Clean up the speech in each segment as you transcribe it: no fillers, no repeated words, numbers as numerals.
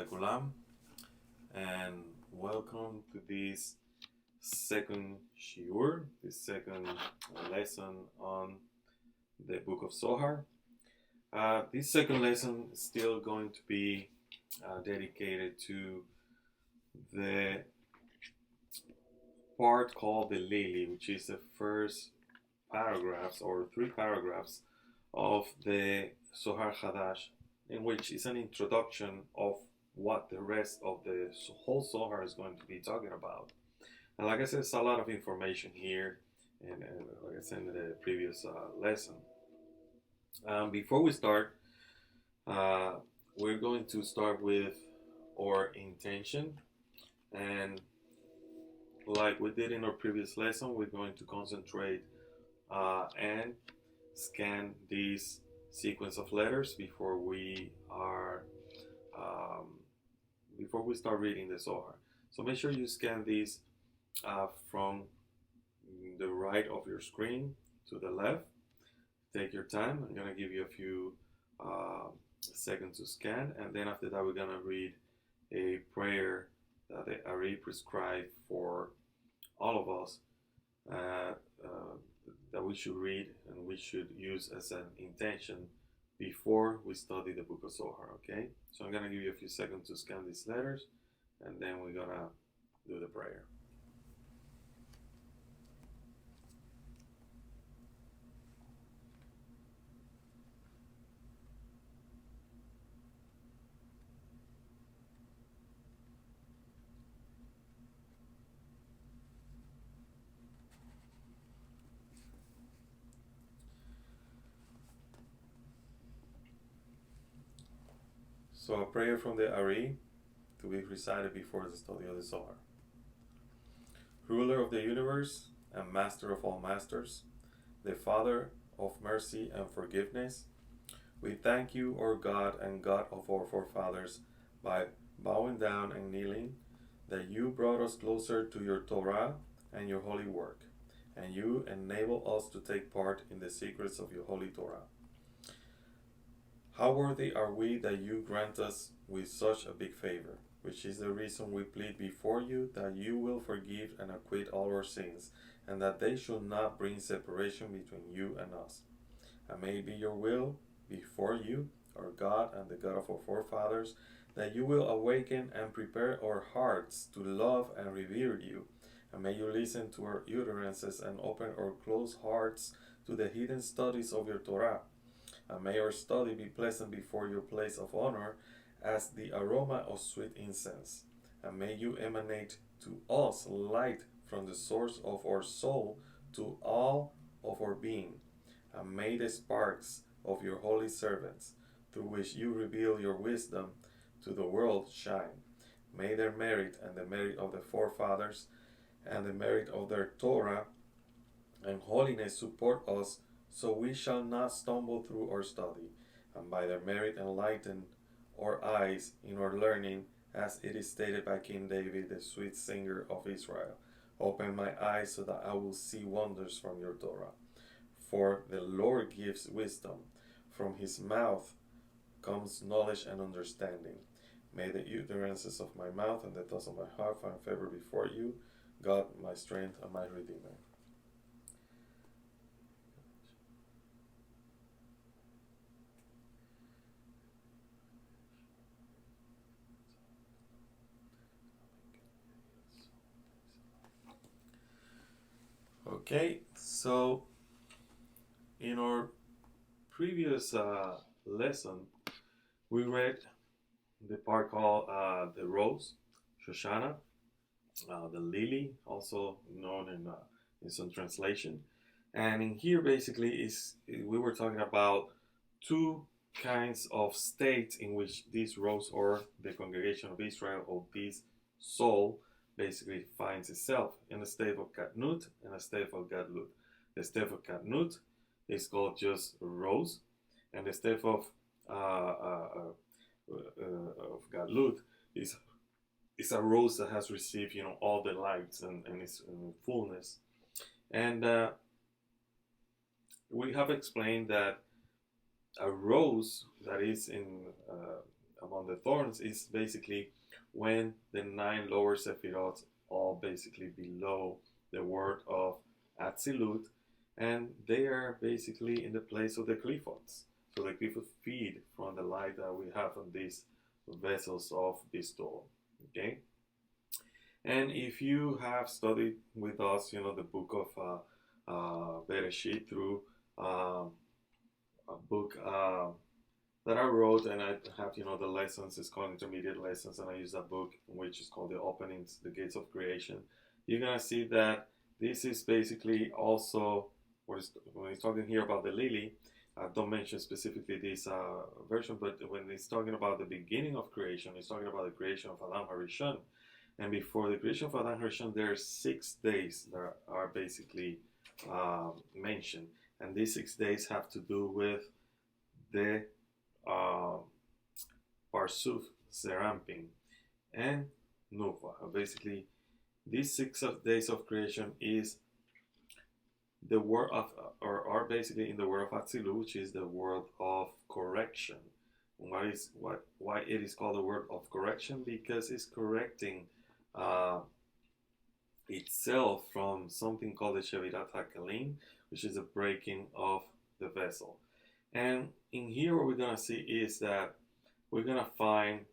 לכולם, and welcome to this second shiur, this second lesson on the book of Zohar. This second lesson is still going to be dedicated to the part called the Lili, which is the first paragraphs or 3 paragraphs of the Zohar Hadash, in which is an introduction of what the rest of the whole Zohar is going to be talking about. And like I said, it's a lot of information here, and like I said in the previous lesson. Before we start, we're going to start with our intention, and like we did in our previous lesson, we're going to concentrate and scan these sequence of letters before we start reading the Zohar. So make sure you scan these from the right of your screen to the left. Take your time. I'm going to give you a few seconds to scan, and then after that we're going to read a prayer that the Ari prescribed for all of us that we should read and we should use as an intention before we study the book of Zohar, okay? So I'm going to give you a few seconds to scan these letters, and then we're going to do the prayer. So a prayer from the Ari to be recited before the study of the Zohar. Ruler of the universe and master of all masters, the Father of mercy and forgiveness, we thank you, our God and God of our forefathers, by bowing down and kneeling, that you brought us closer to your Torah and your holy work, and you enable us to take part in the secrets of your holy Torah. How worthy are we that you grant us with such a big favor, which is the reason we plead before you that you will forgive and acquit all our sins, and that they should not bring separation between you and us. And may it be your will before you, our God and the God of our forefathers, that you will awaken and prepare our hearts to love and revere you, and may you listen to our utterances and open our closed hearts to the hidden studies of your Torah. And may our study be pleasant before your place of honor as the aroma of sweet incense. And may you emanate to us light from the source of our soul to all of our being. And may the sparks of your holy servants, through which you reveal your wisdom to the world, shine. May their merit and the merit of the forefathers and the merit of their Torah and holiness support us, so we shall not stumble through our study, and by their merit enlighten our eyes in our learning, as it is stated by King David, the sweet singer of Israel. Open my eyes so that I will see wonders from your Torah. For the Lord gives wisdom. From his mouth comes knowledge and understanding. May the utterances of my mouth and the thoughts of my heart find favor before you, God, my strength and my Redeemer. Okay, so in our previous lesson, we read the part called the rose, Shoshana, the lily, also known in some translation. And in here, basically, we were talking about 2 kinds of states in which this rose, or the congregation of Israel, or this soul, basically finds itself in a state of Katnut and a state of Gadlut. The state of Katnut is called just rose, and the state of Gadlut is a rose that has received, all the lights and its fullness. And we have explained that a rose that is in among the thorns is basically when the 9 lower sephiroth all basically below the word of Atzilut, and they are basically in the place of the Qliphot. So the Qliphot feed from the light that we have on these vessels of bestowal. Okay? And if you have studied with us, the book of Bereshit through a book that I wrote, and I have, the lessons, it's called Intermediate Lessons, and I use that book, which is called The Openings, The Gates of Creation. You're going to see that this is basically also, when he's talking here about the lily, I don't mention specifically this version, but when he's talking about the beginning of creation, he's talking about the creation of Adam HaRishon. And before the creation of Adam HaRishon, there are 6 days that are basically mentioned. And these 6 days have to do with the Yeasod of Zeir Anpin and Nukvah. Basically, these 6 days of creation is the word of, or are basically in the word of Atzilut, which is the word of correction. Why it is called the word of correction? Because it's correcting itself from something called the Shevirat HaKalim, which is a breaking of the vessel. And in here, what we're going to see is that we're going to find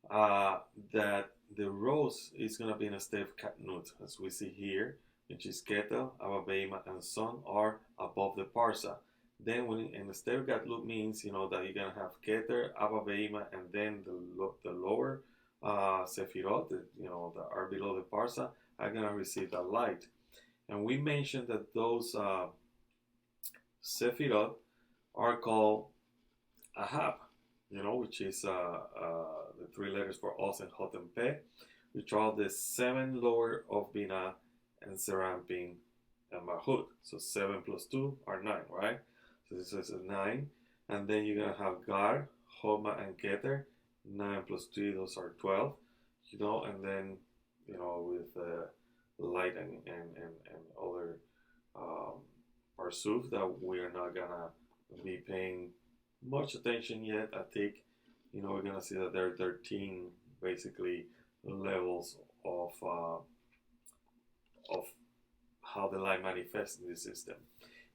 that the rose is going to be in a state of Katnut, as we see here, which is Keter, Abba, Beima, and Son are above the Parsa. Then when in the state of Katnut means, that you're going to have Keter, Abba, Beima, and then the lower sephiroth, that are below the Parsa, are going to receive that light. And we mentioned that those sephiroth are called Ahab, which is the 3 letters for Oz and Hot and Pe, which are the 7 lower of Bina and Zeir Anpin and Malchut. So 7 plus 2 are 9, right? So this is a 9. And then you're going to have Gar, Hochmah, and Keter. 9 plus 3, those are 12. And then, with light and other parsuf that we are not going to be paying much attention yet. I think, we're going to see that there are 13 basically levels of how the light manifests in this system.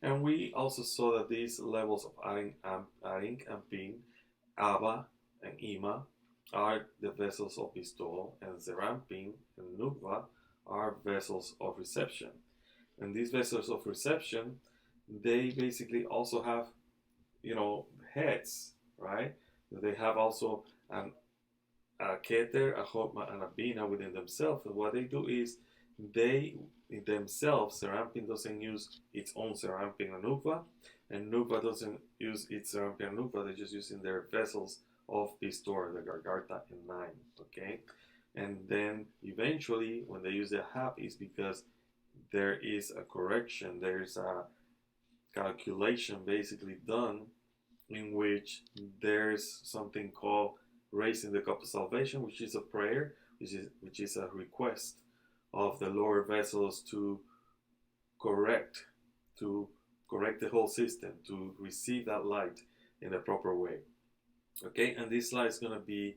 And we also saw that these levels of Arin, Anpin, Abba, and Ima are the vessels of bestowal, and Zeir Anpin and Nukvah are vessels of reception. And these vessels of reception, they basically also have, heads, right? They have also a Keter, a Hochmah, and a Bina within themselves. And what they do is they themselves, Zeir Anpin doesn't use its own Zeir Anpin and Nukvah, and Nukvah doesn't use its Zeir Anpin and Nukvah. They're just using their vessels of Pistor, the Gargarta and 9. Okay, and then eventually, when they use the Hab, is because there is a correction. There's a calculation basically done in which there's something called raising the cup of salvation, which is a prayer, which is a request of the lower vessels to correct the whole system, to receive that light in a proper way. Okay, and this light is going to be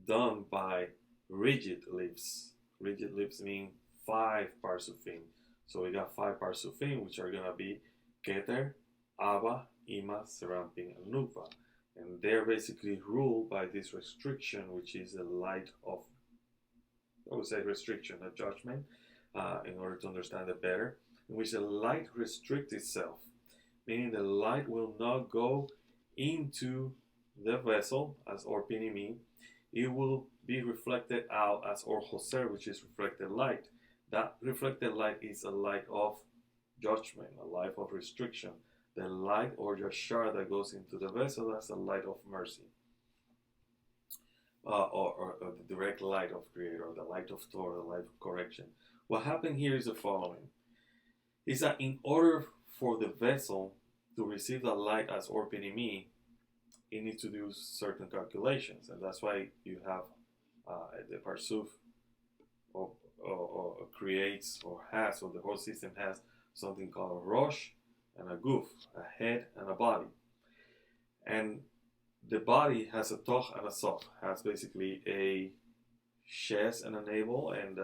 done by rigid lips. Rigid lips mean 5 parsufim. So we got 5 parsufim, which are going to be Keter, Abba, Ima, Zeir Anpin, and Nukvah. And they're basically ruled by this restriction, which is the light of, I would say restriction, a judgment, in order to understand it better, in which the light restricts itself, meaning the light will not go into the vessel as Ohr Pinimi. It will be reflected out as Ohr Hoser, which is reflected light. That reflected light is a light of judgment, a light of restriction. The light or Yashar that goes into the vessel, that's a light of mercy. Or the direct light of Creator, the light of Torah, the light of correction. What happened here is the following. Is that in order for the vessel to receive the light as Ohr Pinimi, it needs to do certain calculations. And that's why you have the Parsuf or creates or has, or the whole system has something called a Rosh and a Guf, a head and a body. And the body has a toch and a sof, has basically a chest and a navel and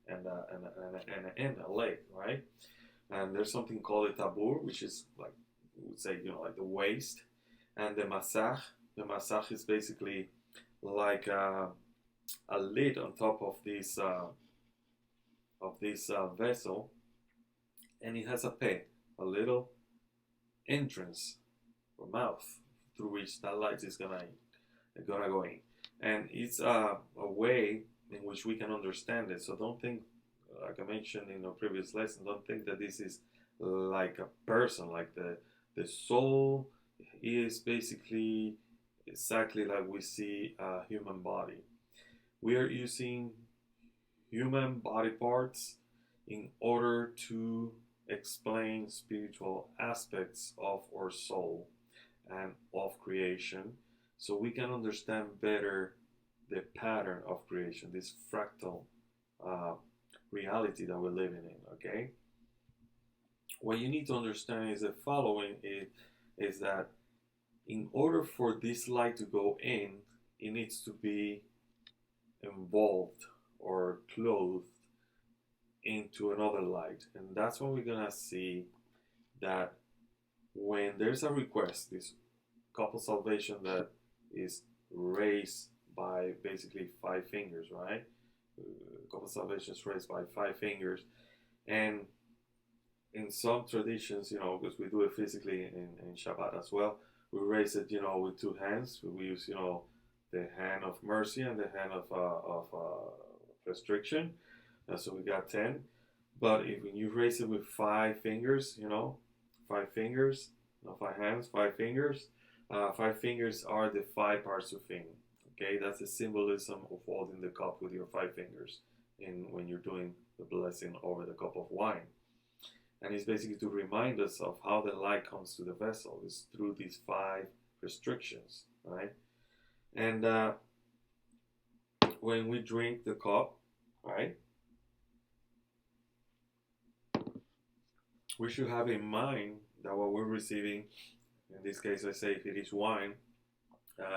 an end, a leg, right? And there's something called a tabur, which is like we would say, like the waist, and the masach. The masach is basically like a lid on top of this vessel, and it has a peh, a little entrance or mouth through which that light is gonna go in, and it's a way in which we can understand it. So don't think, like I mentioned in a previous lesson, don't think that this is like a person, like the soul is basically exactly like we see a human body. We are using human body parts in order to explain spiritual aspects of our soul and of creation, so we can understand better the pattern of creation, this fractal reality that we're living in. Okay, what you need to understand is the following: is that in order for this light to go in, it needs to be involved or clothed into another light. And that's when we're gonna see that when there's a request, this couple salvation that is raised by basically 5 fingers, right? Couple salvation is raised by 5 fingers, and in some traditions, because we do it physically in Shabbat as well, we raise it, with 2 hands. We use, the hand of mercy and the hand of restriction. So we got 10. But when you raise it with 5 fingers, 5 fingers, 5 hands, 5 fingers, 5 fingers are the 5 parsufim. Okay, that's the symbolism of holding the cup with your 5 fingers when you're doing the blessing over the cup of wine. And it's basically to remind us of how the light comes to the vessel is through these 5 restrictions, right? And when we drink the cup, right, we should have in mind that what we're receiving, in this case, I say if it is wine,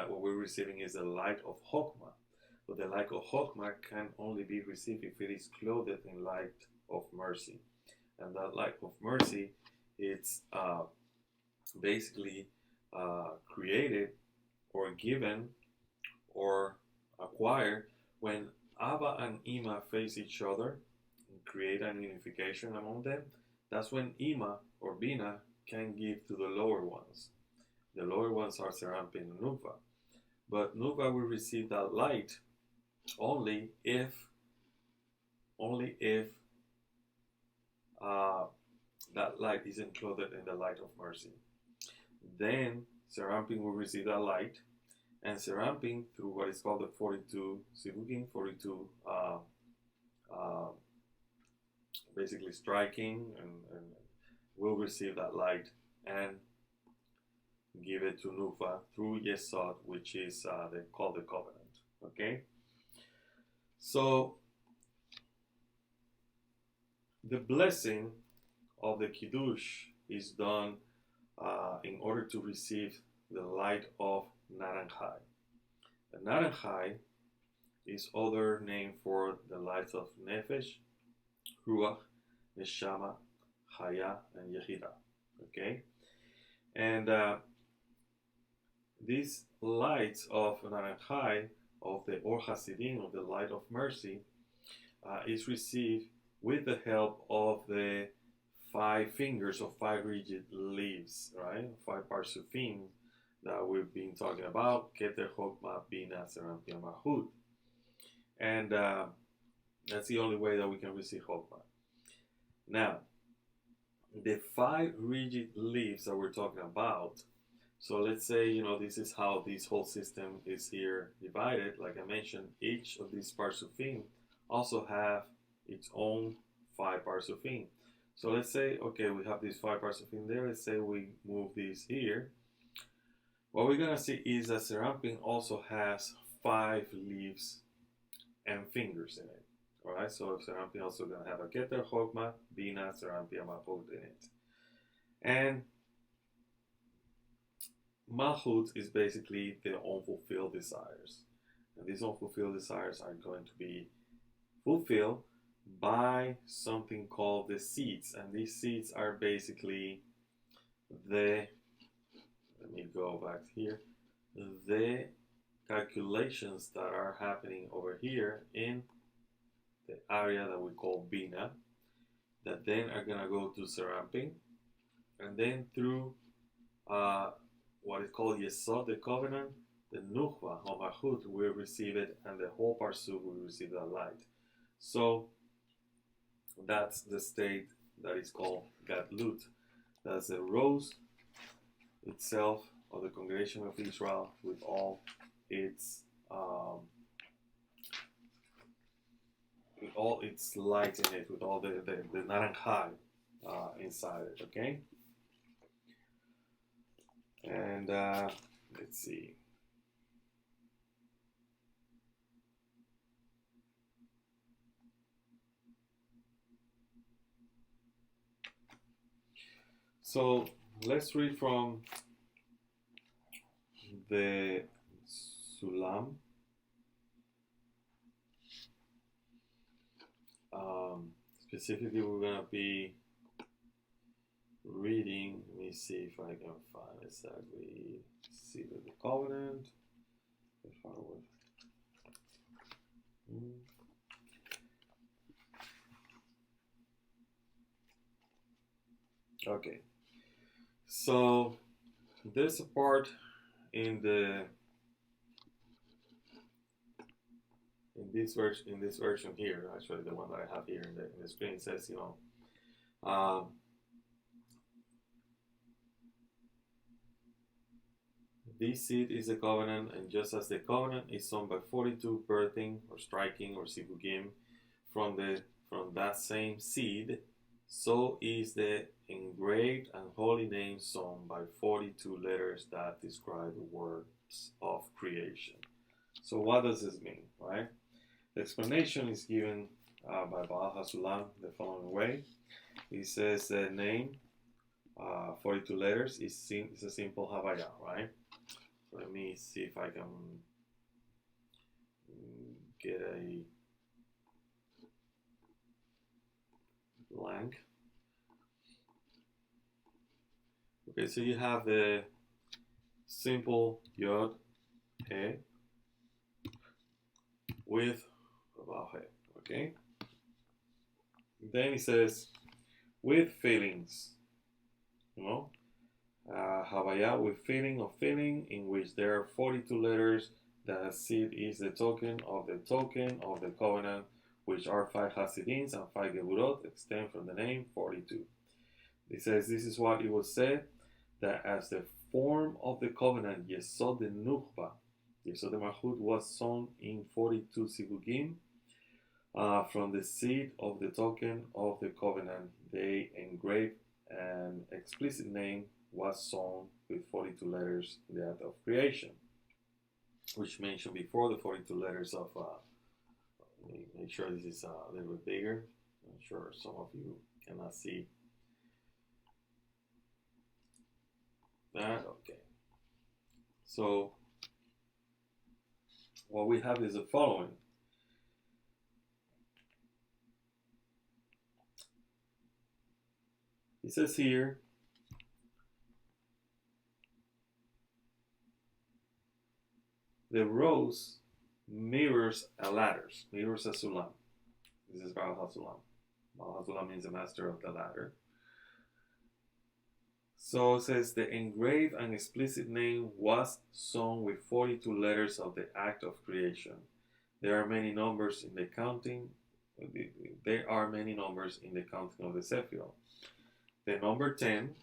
what we're receiving is the light of Hochmah. But the light of Hochmah can only be received if it is clothed in light of mercy. And that light of mercy, it's basically created or given or acquired when Abba and Ima face each other and create an unification among them. That's when Ima or Bina can give to the lower ones. The lower ones are Zeir Anpin and Nukvah. But Nukvah will receive that light only if that light is enclosed in the light of mercy. Then Zeir Anpin will receive that light, and Zeir Anpin, through what is called the 42 Sivugim, 42 basically striking, and will receive that light and give it to Nukvah through Yeasod, which is they call the covenant. Okay, so the blessing of the Kiddush is done in order to receive the light of Naranjai. The Naranjai is other name for the light of Nefesh, Ruach, Neshama, Chaya, and Yechida. Okay, and these lights of Naranjai, of the Ohr Hasidim, of the light of mercy, is received with the help of the 5 fingers of 5 rigid leaves, right? 5 parsufim that we've been talking about: Keter, Hochmah, Bina, Zeir Anpin, Malchut. And that's the only way that we can receive Hochmah. Now, the 5 rigid leaves that we're talking about, so let's say, this is how this whole system is here divided. Like I mentioned, each of these parsufim also have its own 5 parsufim. So let's say, okay, we have these 5 parsufim there. Let's say we move these here. What we're going to see is that Zeir Anpin also has 5 leaves and fingers in it. Alright, so Zeir Anpin also going to have a Keter, Hochmah, Bina, Zeir Anpin, Malchut in it. And Malchut is basically the unfulfilled desires. And these unfulfilled desires are going to be fulfilled by something called the seeds. And these seeds are basically the, let me go back here, the calculations that are happening over here in the area that we call Bina, that then are going to go to Zeir Anpin, and then through what is called Yeasod, the covenant, the Nukvah, or Malchut, will receive it, and the whole Parsuk will receive that light. So that's the state that is called Gadlut. That's the rose itself of the congregation of Israel with all its light in it, with all the naranjal inside it. Okay, and let's see. So let's read from the Sulam. Specifically, we're going to be reading, let me see if I can find exactly, Seed of the Covenant. Okay, so there's a part in this version here, actually the one that I have here in the screen, says, this seed is the covenant, and just as the covenant is sown by 42 birthing or striking or sivugim from that same seed, so is the engraved and holy name sown by 42 letters that describe the words of creation. So what does this mean, right? The explanation is given by Baal HaSulam the following way. He says the name, 42 letters, is a simple Havaya, right? So let me see if I can get a blank. Okay, so you have the simple Yod He with Vav He, okay? Then he says with feelings, Havaya with feeling in which there are 42 letters. The seed is the token of the covenant, which are 5 Hasidim and 5 Geburot, extend from the name 42. He says this is what it was said, that as the form of the covenant, Yeasod the Nukvah, Yeasod the Malchut, was sown in 42 Sivugim, from the seed of the token of the covenant, they engraved an explicit name was sown with 42 letters in the act of creation, which mentioned before the 42 letters of, let me make sure this is a little bit bigger. I'm sure some of you cannot see that. Okay. So what we have is the following. It says here, the rose mirrors a ladder, mirrors a sulam. This is Baal HaSulam. Baal HaSulam means the master of the ladder. So it says the engraved and explicit name was sown with 42 letters of the act of creation. There are many numbers in the counting. There are many numbers in the counting of the sephiroth. The number 10,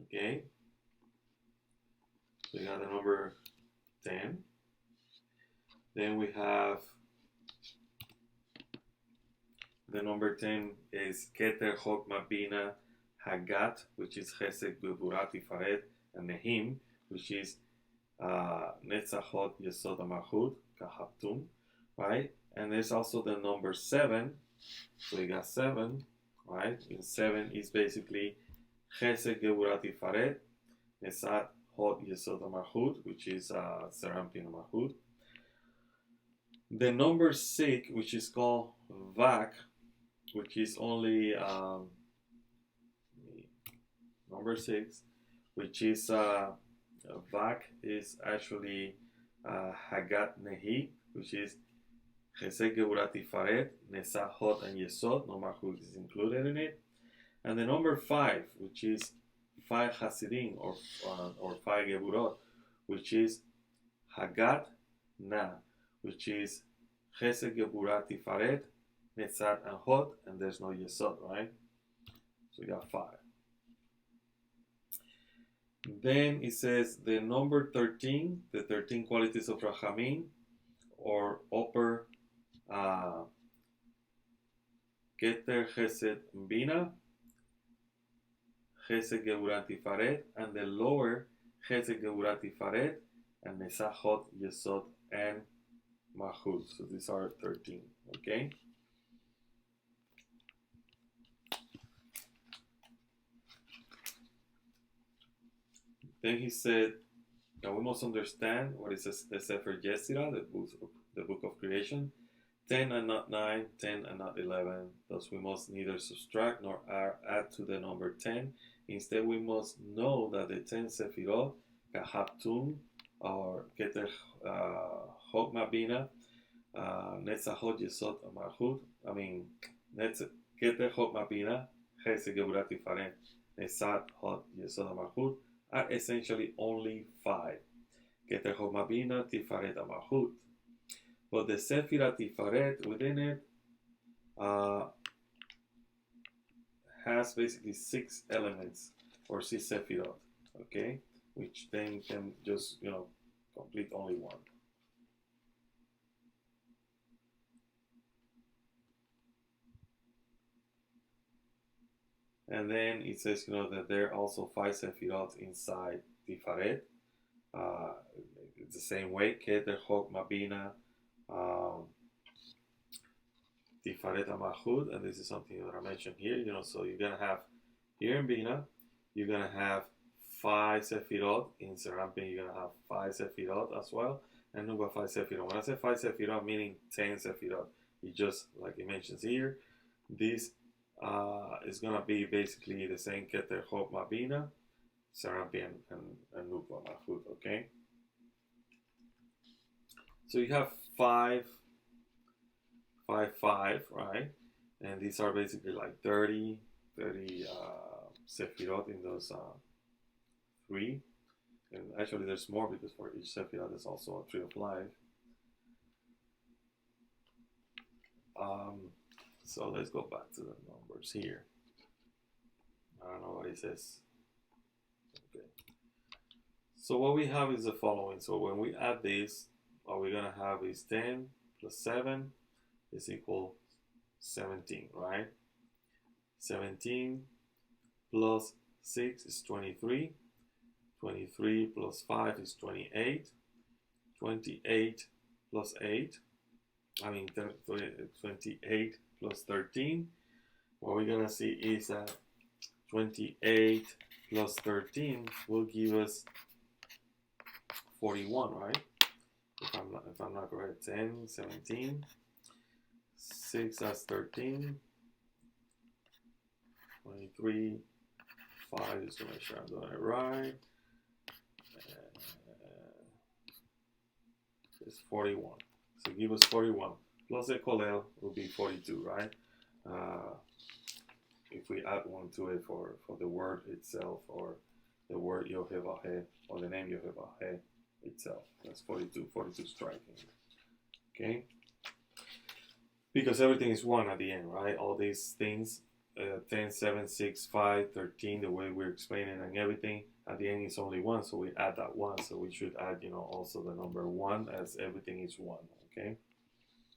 okay. So we got the number 10. Then we have the number 10 is Ohr Hochmah Bina Hagat, which is Chesed Geburat Tifaret, and Nehim, which is Netzachot Yeasod Malchut Kahaptum, right? And there's also the number 7. So we got 7, right? And 7 is basically Chesed Geburat Tifaret, Netzat Hot Yeasod of Malchut, which is Zeir Anpin Malchut. The number 6, which is called Vak, which is only number 6, which is Vak is actually Hagat Nehi, which is Chesed Geburat Tifaret, Nesah Hot and Yesod. No Malchut is included in it. And the number 5, which is 5 Hasidim or 5 Geburot, which is Hagat Na, which is Chesed Geburat Tifaret, Netzat and Hot, and there's no Yesod, right? So we got 5. Then it says the number 13, the 13 qualities of Rachamim, or Ohr Keter Yeshut and Bina, Chesed Geburat Tifaret, and the lower Chesed Geburat Tifaret, and Nesah Hot, Yesod, and Malchut. So these are 13, okay? Then he said that we must understand what is the Sefer Yetzirah, the book of creation. 10 and not 9, 10 and not 11. Thus we must neither subtract nor add to the number 10. Instead, we must know that the 10 sephiroth, Kahaptun, or Keter Hochmah Bina, Netzachot Yesod Malchut, Keter Hochmah Bina, Chesed Geburat Tifaret, Netzat Hot Yesod Malchut, are essentially only 5. Keter Hochmah Bina, Tifaret Malchut. But the Sephirah Tifaret within it has basically 6 elements, or 6 sephiroth, okay? Which then can just, complete only one. And then it says, that there are also 5 sephiroth inside Tifaret. It's the same way, Keter Hochmah Bina, Tifaret Malchut, and this is something that I mentioned here, so you're gonna have here in Bina, you're gonna have 5 sephiroth. In Zeir Anpin, you're gonna have 5 sephiroth as well, and Nukvah 5 sephiroth. When I say 5 sephiroth, meaning 10 sephiroth, it just like it mentions here, this is gonna be basically the same Keter Hochmah Bina, Zeir Anpin, and Nukvah Malchut, okay? So you have 5, 5, 5, right? And these are basically like 30 sephiroth in those 3. And actually there's more, because for each sephiroth there's also a tree of life. So let's go back to the numbers here. I don't know what it says. Okay. So what we have is the following. So when we add this, what we're gonna have is 10 plus 7 is equal 17, right? 17 plus 6 is 23. 23 plus 5 is 28. 28 plus 8, 28 plus 13. What we're gonna see is that 28 plus 13 will give us 41, right? If I'm not correct, 10, 17, 6 that's 13, 23, 5 just to make sure I'm doing it right. It's 41. So give us 41. Plus a kolel will be 42, right? If we add 1 to it for the word itself, or the word Yohevaheh, or the name Yohevaheh itself. That's 42. 42 striking. Okay? Because everything is 1 at the end, right? All these things, 10, 7, 6, 5, 13, the way we're explaining and everything, at the end is only 1, so we add that 1. So we should add, also the number 1, as everything is 1, okay?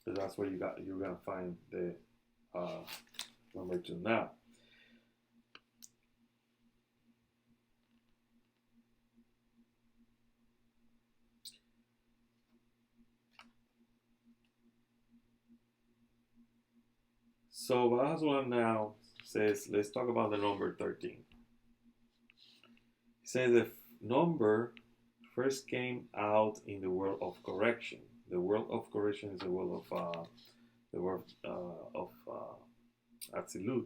So that's where you're gonna find the number 2 now. So Baha'u'llah now says, let's talk about the number 13. He says that number first came out in the world of correction. The world of correction is the world of Atzilut.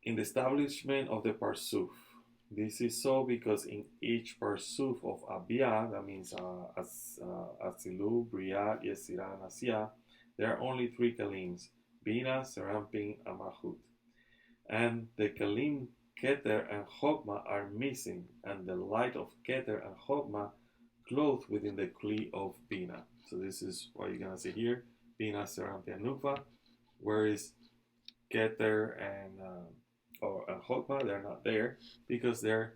In the establishment of the Parsuf. This is so because in each Parsuf of Abiyah, that means Atzilut, Briah, Yetzirah, and Asiyah, there are only three Kalims, Bina, Zeir Anpin, and Malchut. And the Kalim Keter and Hochmah are missing, and the light of Keter and Hochmah clothed within the Kli of Bina. So this is what you're gonna see here: Bina, Zeir Anpin, and Nukvah. Whereas Keter and Hochmah, they're not there because they're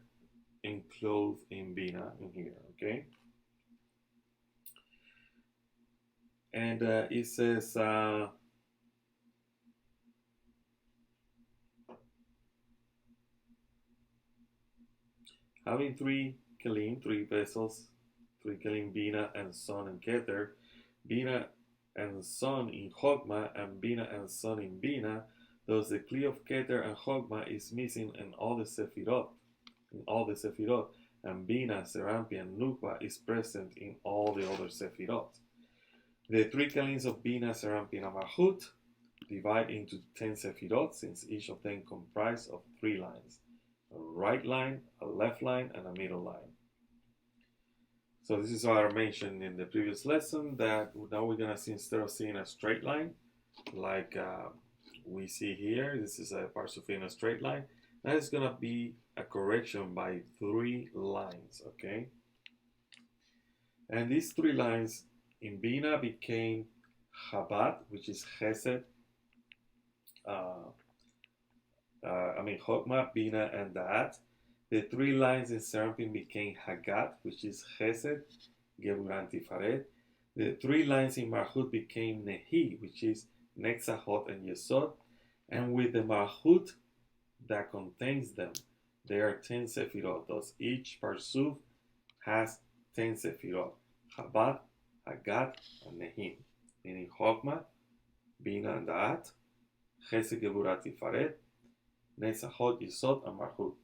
enclosed in Bina in here. Okay, and it says. Having three Kelim, three vessels, three Kelim, Bina and Son and Keter, Bina and Son in Hochmah, and Bina and Son in Bina, thus the Kli of Keter and Hochmah is missing in all the sephiroth, and Bina, Zeir Anpin, and Nukvah is present in all the other sephiroth. The three Kalims of Bina, Zeir Anpin, and Malchut divide into 10 sephiroth, since each of them comprise of 3 lines. A right line, a left line, and a middle line. So this is what I mentioned in the previous lesson, that now we're going to see, instead of seeing a straight line, like we see here, this is a Parsuf in a straight line, that is going to be a correction by 3 lines, okay? And these 3 lines in Bina became Chabad, which is Chesed, Hochmah, Bina, and Da'at. The 3 lines in Zeir Anpin became Hagat, which is Chesed, Geburah, and Tifaret. The 3 lines in Malchut became Nehi, which is Netzachot and Yeasod. And with the Malchut that contains them, there are 10 sephiroth. Thus, each Parsuf has 10 sephiroth: Chabad, Hagat, and Nehim. Meaning Hochmah, Bina, and Da'at, Chesed, Geburah, Tifaret, Netzachot, Yeasod, and Malchut.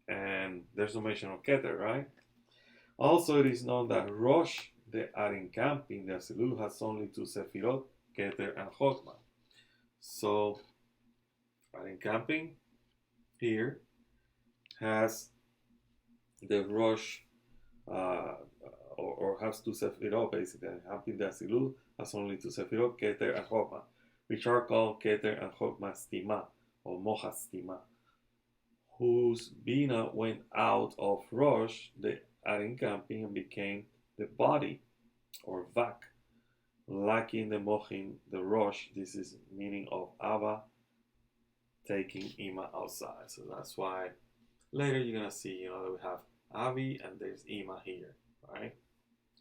And there's no mention of Keter, right? Also, it is known that Rosh, the Arinkampin, the Atzilut, has only 2 sephiroth, Keter and Hochmah. So, Arinkampin here has the Rosh, or has 2 sephiroth, basically. Arinkampin, the Atzilut, has only 2 sephiroth, Keter and Hochmah, which are called Keter and Hochmah Stima, or Mocha Stima, whose Bina went out of Rosh, the Arinkampin, and became the body, or Vak, lacking the Mochin, the Rosh. This is meaning of Abba taking Ima outside. So that's why later you're going to see, that we have Avi and there's Ima here, right?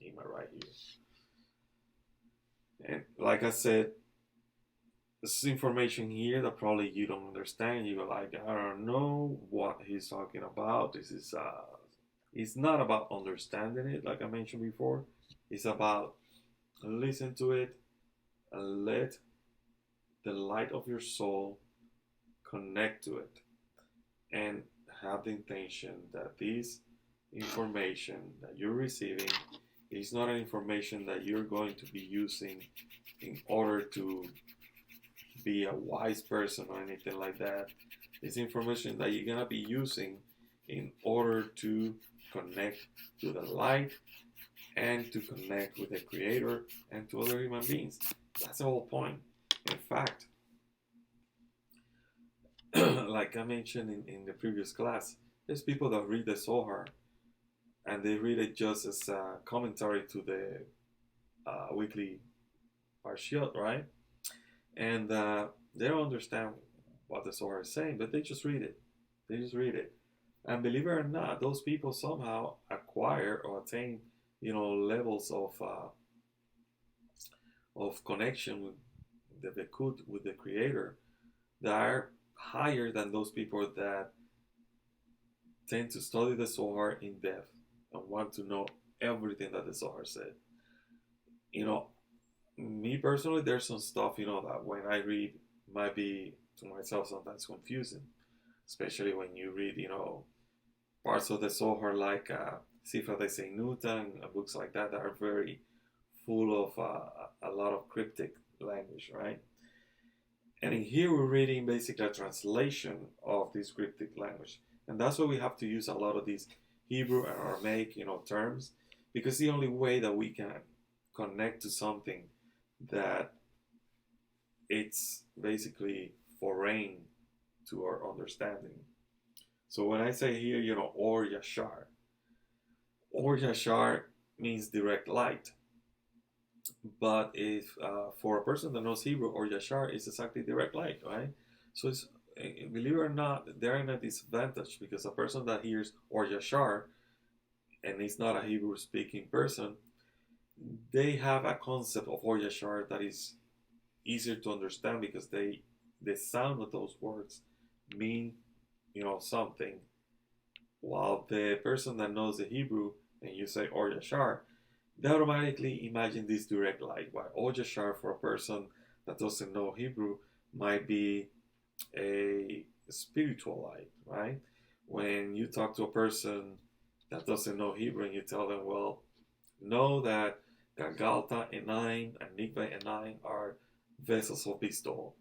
Ima right here. And like I said, this is information here that probably you don't understand. You're like, I don't know what he's talking about. This is, it's not about understanding it, like I mentioned before. It's about listen to it and let the light of your soul connect to it, and have the intention that this information that you're receiving is not an information that you're going to be using in order to be a wise person or anything like that. It's information that you're gonna be using in order to connect to the light and to connect with the Creator and to other human beings. That's the whole point. In fact, like I mentioned in the previous class, there's people that read the Zohar and they read it just as a commentary to the weekly Parshiot, right? And they don't understand what the Zohar is saying, but they just read it. They just read it. And believe it or not, those people somehow acquire or attain, levels of connection with the Bekut, with the Creator, that are higher than those people that tend to study the Zohar in depth and want to know everything that the Zohar said. Me personally, there's some stuff, that when I read might be to myself sometimes confusing. especially when you read, parts of the Zohar like Sifra de Saint Newton and books like that are very full of a lot of cryptic language, right? And in here we're reading basically a translation of this cryptic language. And that's why we have to use a lot of these Hebrew and Aramaic, terms, because the only way that we can connect to something that it's basically foreign to our understanding. So when I say here, Ohr Yashar means direct light. But if for a person that knows Hebrew, Ohr Yashar is exactly direct light, right? So it's, believe it or not, they're in a disadvantage because a person that hears Ohr Yashar and is not a Hebrew speaking person, they have a concept of Ohr Yashar that is easier to understand because the sound of those words mean something, while the person that knows the Hebrew and you say Ohr Yashar, they automatically imagine this direct light. While Ohr Yashar for a person that doesn't know Hebrew might be a spiritual light, right? When you talk to a person that doesn't know Hebrew and you tell them, well, know that Galgalta, Enaim, and Nukvah, Enaim are vessels of bestowal.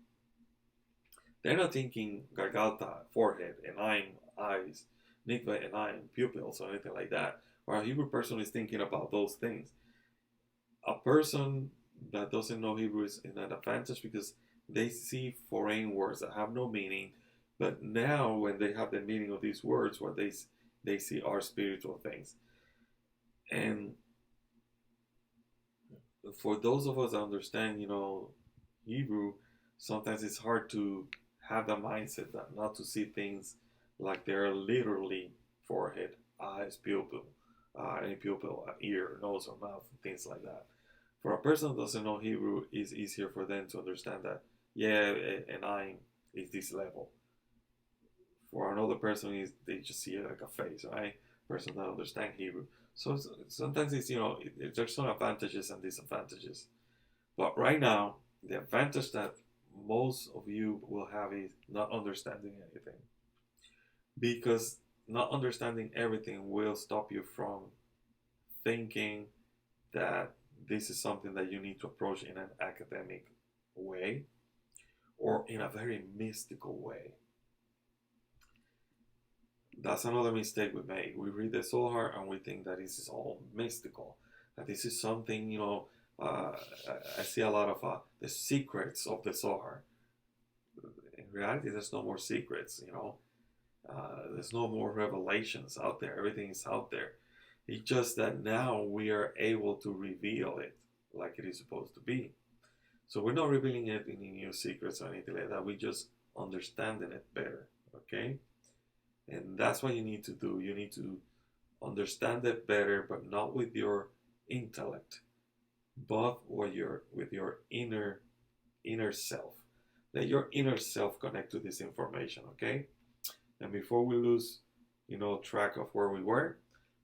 They're not thinking Galgalta, forehead, Enaim, eyes, Nukvah, Enaim, pupils, or anything like that. Or a Hebrew person is thinking about those things. A person that doesn't know Hebrew is in an advantage because they see foreign words that have no meaning, but now when they have the meaning of these words, what they see are spiritual things. And for those of us that understand, Hebrew, sometimes it's hard to have the mindset that not to see things like they're literally forehead, eyes, pupil, any pupil, ear, nose, or mouth, things like that. For a person who doesn't know Hebrew, it's easier for them to understand that, an eye is this level. For another person, they just see it like a face, right? Person that understands Hebrew. So sometimes it's, there's some advantages and disadvantages. But right now, the advantage that most of you will have is not understanding anything. Because not understanding everything will stop you from thinking that this is something that you need to approach in an academic way or in a very mystical way. That's another mistake we make. We read the Zohar and we think that this is all mystical, that this is something, I see a lot of the secrets of the Zohar. In reality, there's no more secrets, there's no more revelations out there. Everything is out there. It's just that now we are able to reveal it like it is supposed to be. So we're not revealing any new secrets or anything like that. We're just understanding it better, okay? And that's what you need to do. You need to understand it better, but not with your intellect, but with your inner self. Let your inner self connect to this information, okay? And before we lose, track of where we were,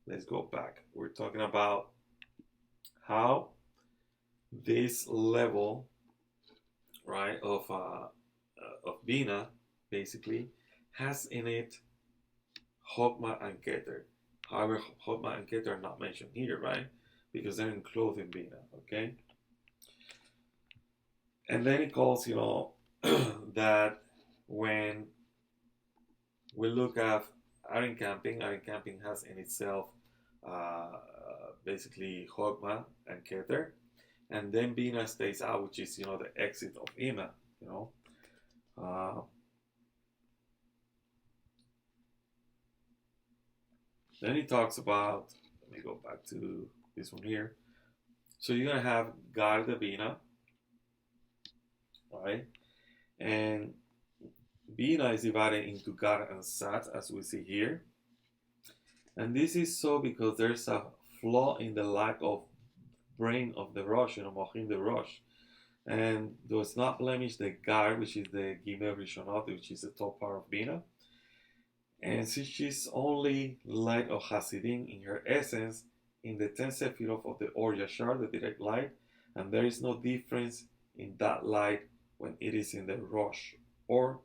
let's go back. We're talking about how this level, right, of Bina, basically, has in it Hochmah and Keter. However, Hochmah and Keter are not mentioned here, right? Because they're enclosed in Bina, okay? And then it calls, that when we look at Aaron camping has in itself basically Hochmah and Keter, and then Bina stays out, which is the exit of Ima. Then he talks about. Let me go back to this one here. So you're gonna have Gar the Bina, right? And Bina is divided into Gar and Sat, as we see here. And this is so because there's a flaw in the lack of brain of the Rosh, Mochin the Rosh. And does not blemish the Gar, which is the Gimel Rishonot, which is the top part of Bina. And since she's only light of Hasidim in her essence, in the 10 sephiroth of the Ohr Yashar, the direct light, and there is no difference in that light when it is in the Rosh or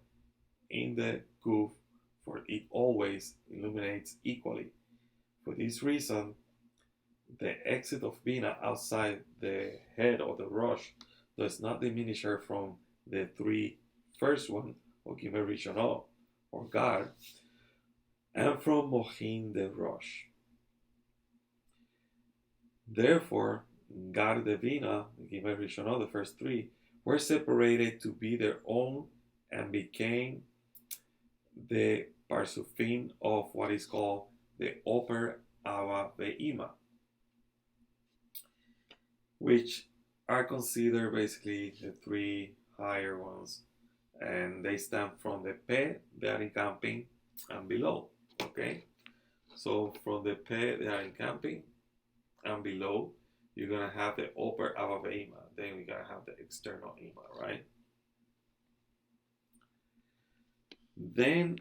in the Guf for it always illuminates equally. For this reason, the exit of Bina outside the head of the Rosh does not diminish her from the three first one, or Gimer Rishono, or God, and from Mochin the Rosh. Therefore, God the Bina, Gimer Rishono, the first three, were separated to be their own and became the Parsufim of what is called the Oper Ava Ve'ima, which are considered basically the three higher ones, and they stand from the Pe, they are in camping, and below. Okay, so from the Pe, they are in camping, and below, you're gonna have the Oper Ava Ve'ima. Then we're gonna have the external Ima, right? Then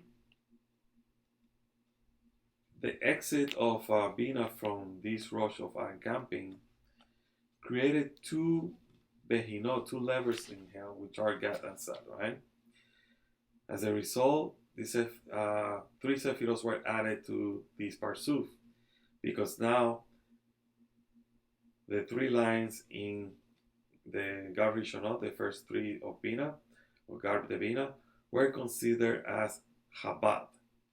the exit of Bina from this rush of camping created two behinot, two levers in hell, which are Gad and Sad, right? As a result, these three sephiroths were added to this parsuf, because now the three lines in the Gad Rishonot, the first three of Bina, or Gad de Bina, were considered as Chabad,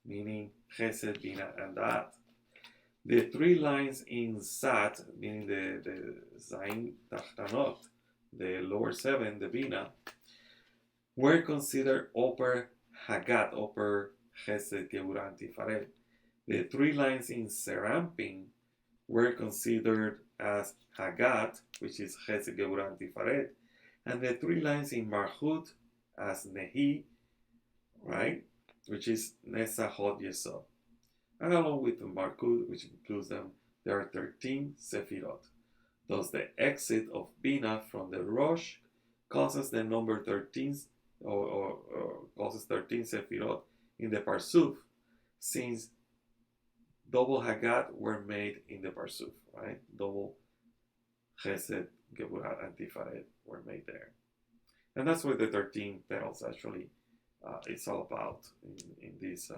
meaning Chesed, Bina, and Da'at. The three lines in Sat, meaning the Zain Tachtanot, the lower seven, the Bina, were considered Oper Hagat, Oper Chesed, Geburah, and Tifaret. The three lines in Zeir Anpin were considered as Hagat, which is Chesed, Geburah, and Tifaret, and the three lines in Malchut as Nehi, right, which is Nesa, Hod, Yeasod. And along with the Malchut, which includes them, there are 13 sephiroth. Thus, the exit of Bina from the Rosh causes the number 13, or causes 13 sephiroth in the Parsuf, since double Hagat were made in the Parsuf, right? Double Chesed, Geburah, and Tifaret were made there. And that's what the 13 petals actually it's all about in this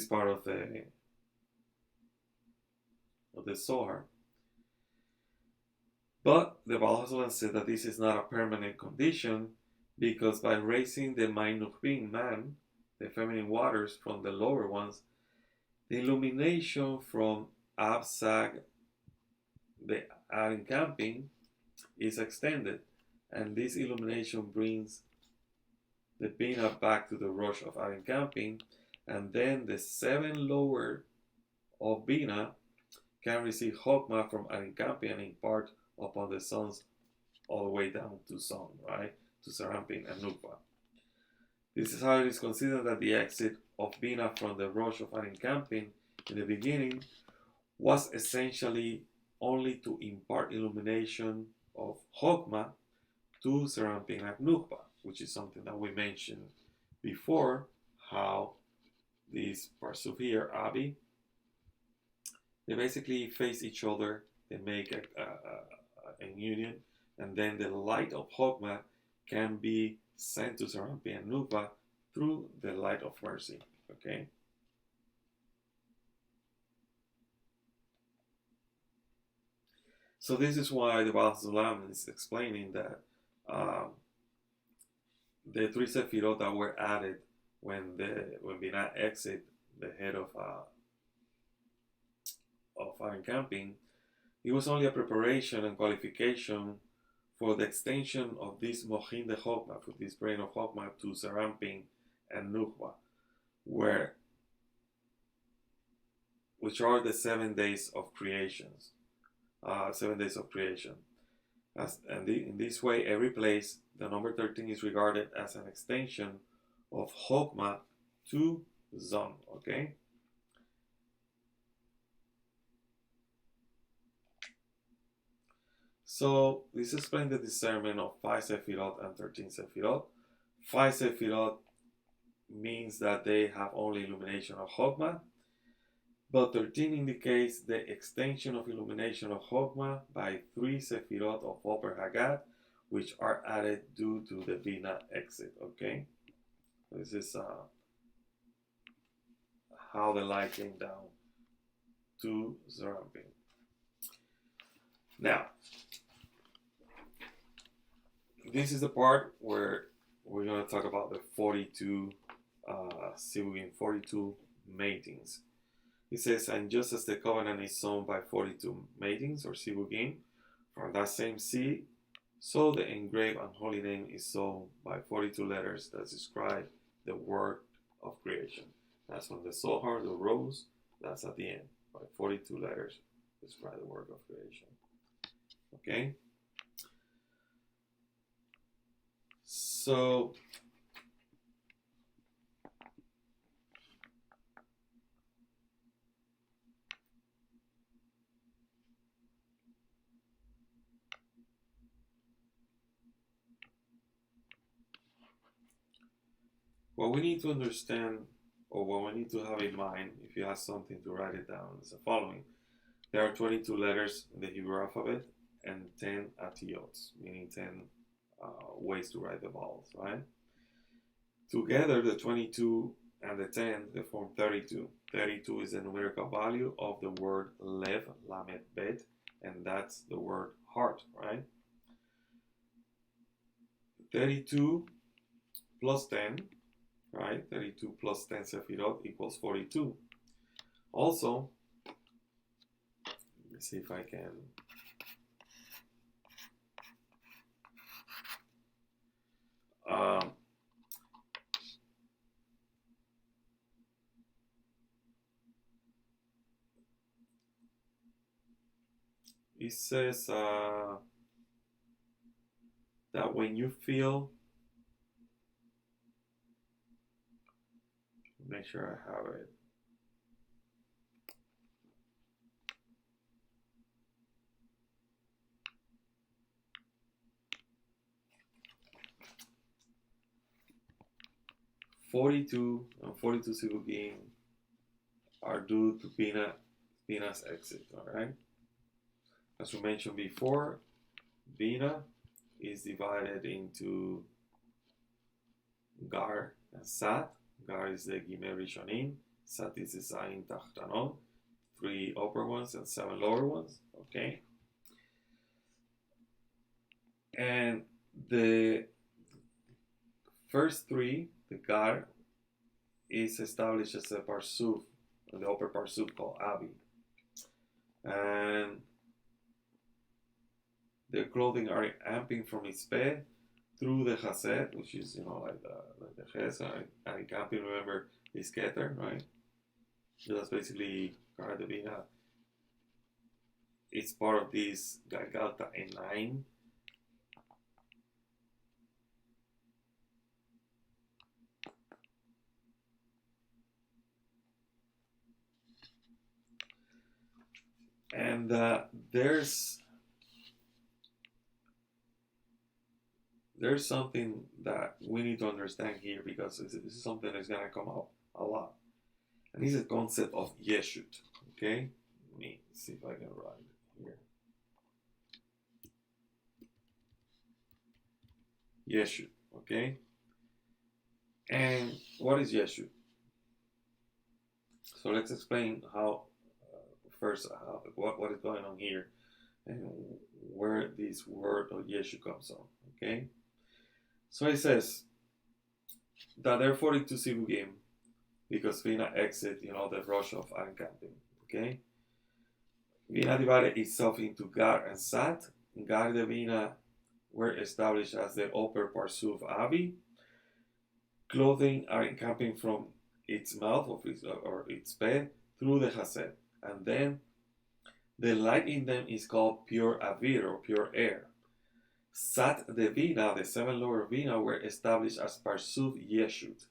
part of the Zohar. But the Baal HaSulam said that this is not a permanent condition, because by raising the Nukvah, man, the feminine waters, from the lower ones, the illumination from Absag, the Arin camping, is extended, and this illumination brings the Bina back to the Rosh of Arin camping, and then the seven lower of Bina can receive Hochmah from Arin camping and impart upon the sons all the way down to Son, right? To Zeir Anpin and Nukvah. This is how it is considered that the exit of Bina from the Rosh of Arin camping in the beginning was essentially only to impart illumination of Hochmah to Zeir Anpin and Nukvah, which is something that we mentioned before, how these parsuf here, Abi, they basically face each other, they make a union, and then the light of Hochmah can be sent to Zeir Anpin and Nukvah through the light of mercy. Okay? So this is why the Baal HaSulam is explaining that the three sephiroth that were added when Bina exit the head of Arin camping, it was only a preparation and qualification for the extension of this Mochin de Hochmah, for this brain of Hochmah, to Zeir Anpin and Nukvah, which are the 7 days of creations, 7 days of creation. In this way, every place, the number 13 is regarded as an extension of Hochmah to Zon, okay? So this explains the discernment of 5 sephiroth and 13 sephiroth. 5 sephiroth means that they have only illumination of Hochmah, but 13 indicates the extension of illumination of Hochmah by 3 sephiroth of Oper Hagat, which are added due to the Bina exit. Okay, this is how the light came down to Zeir Anpin. Now, this is the part where we're going to talk about the 42 sivugim, 42 matings. It says, and just as the covenant is sown by 42 matings or sivugim from that same seed, so the engraved and holy name is sown by 42 letters that describe the work of creation. That's when the Zohar, the rose, that's at the end. By 42 letters describe the work of creation. Okay? So, what we need to understand, or what we need to have in mind, if you have something to write it down, is the following. There are 22 letters in the Hebrew alphabet and 10 atiyot, meaning 10 ways to write the vowels, right? Together, the 22 and the 10, they form 32. 32 is the numerical value of the word lev, lamed, bet, and that's the word heart, right? 32 plus 10, right? 32 plus 10 sephiroth equals 42. Also, let me see if I can. It says that when you feel, make sure I have it. "42 and 42 sivugim are due to Bina's exit." All right. As we mentioned before, Bina is divided into Gar and Sat. Gar is the Gimel Rishonim, Sat is the Zayin Tachtanon, 3 upper ones and 7 lower ones. Okay. And the first 3, the Gar, is established as a parsuf, the upper parsuf called Abi. And their clothing are amping from its bed through the Chesed, which is, like the Chesed, and Amping, remember, is Keter, right? So that's basically Kara de Bina. It's part of this Galgalta Enaim. And there's something that we need to understand here, because this is something that's going to come up a lot. And this is the concept of Yeshut. Okay? Let me see if I can write it here. Yeshut. Okay? And what is Yeshut? So let's explain how, first, what is going on here and where this word of Yeshut comes from. Okay? So it says that there are 42 sivugim because Bina exit, the rush of encamping. Okay? Bina divided itself into Gar and Sat. Gar de Bina were established as the upper parsuf Abi. Clothing are encamping from its mouth or its bed through the Chesed. And then the light in them is called pure Avir or pure air. Sat de Bina, the 7 lower Bina, were established as Parsuf Yeshut,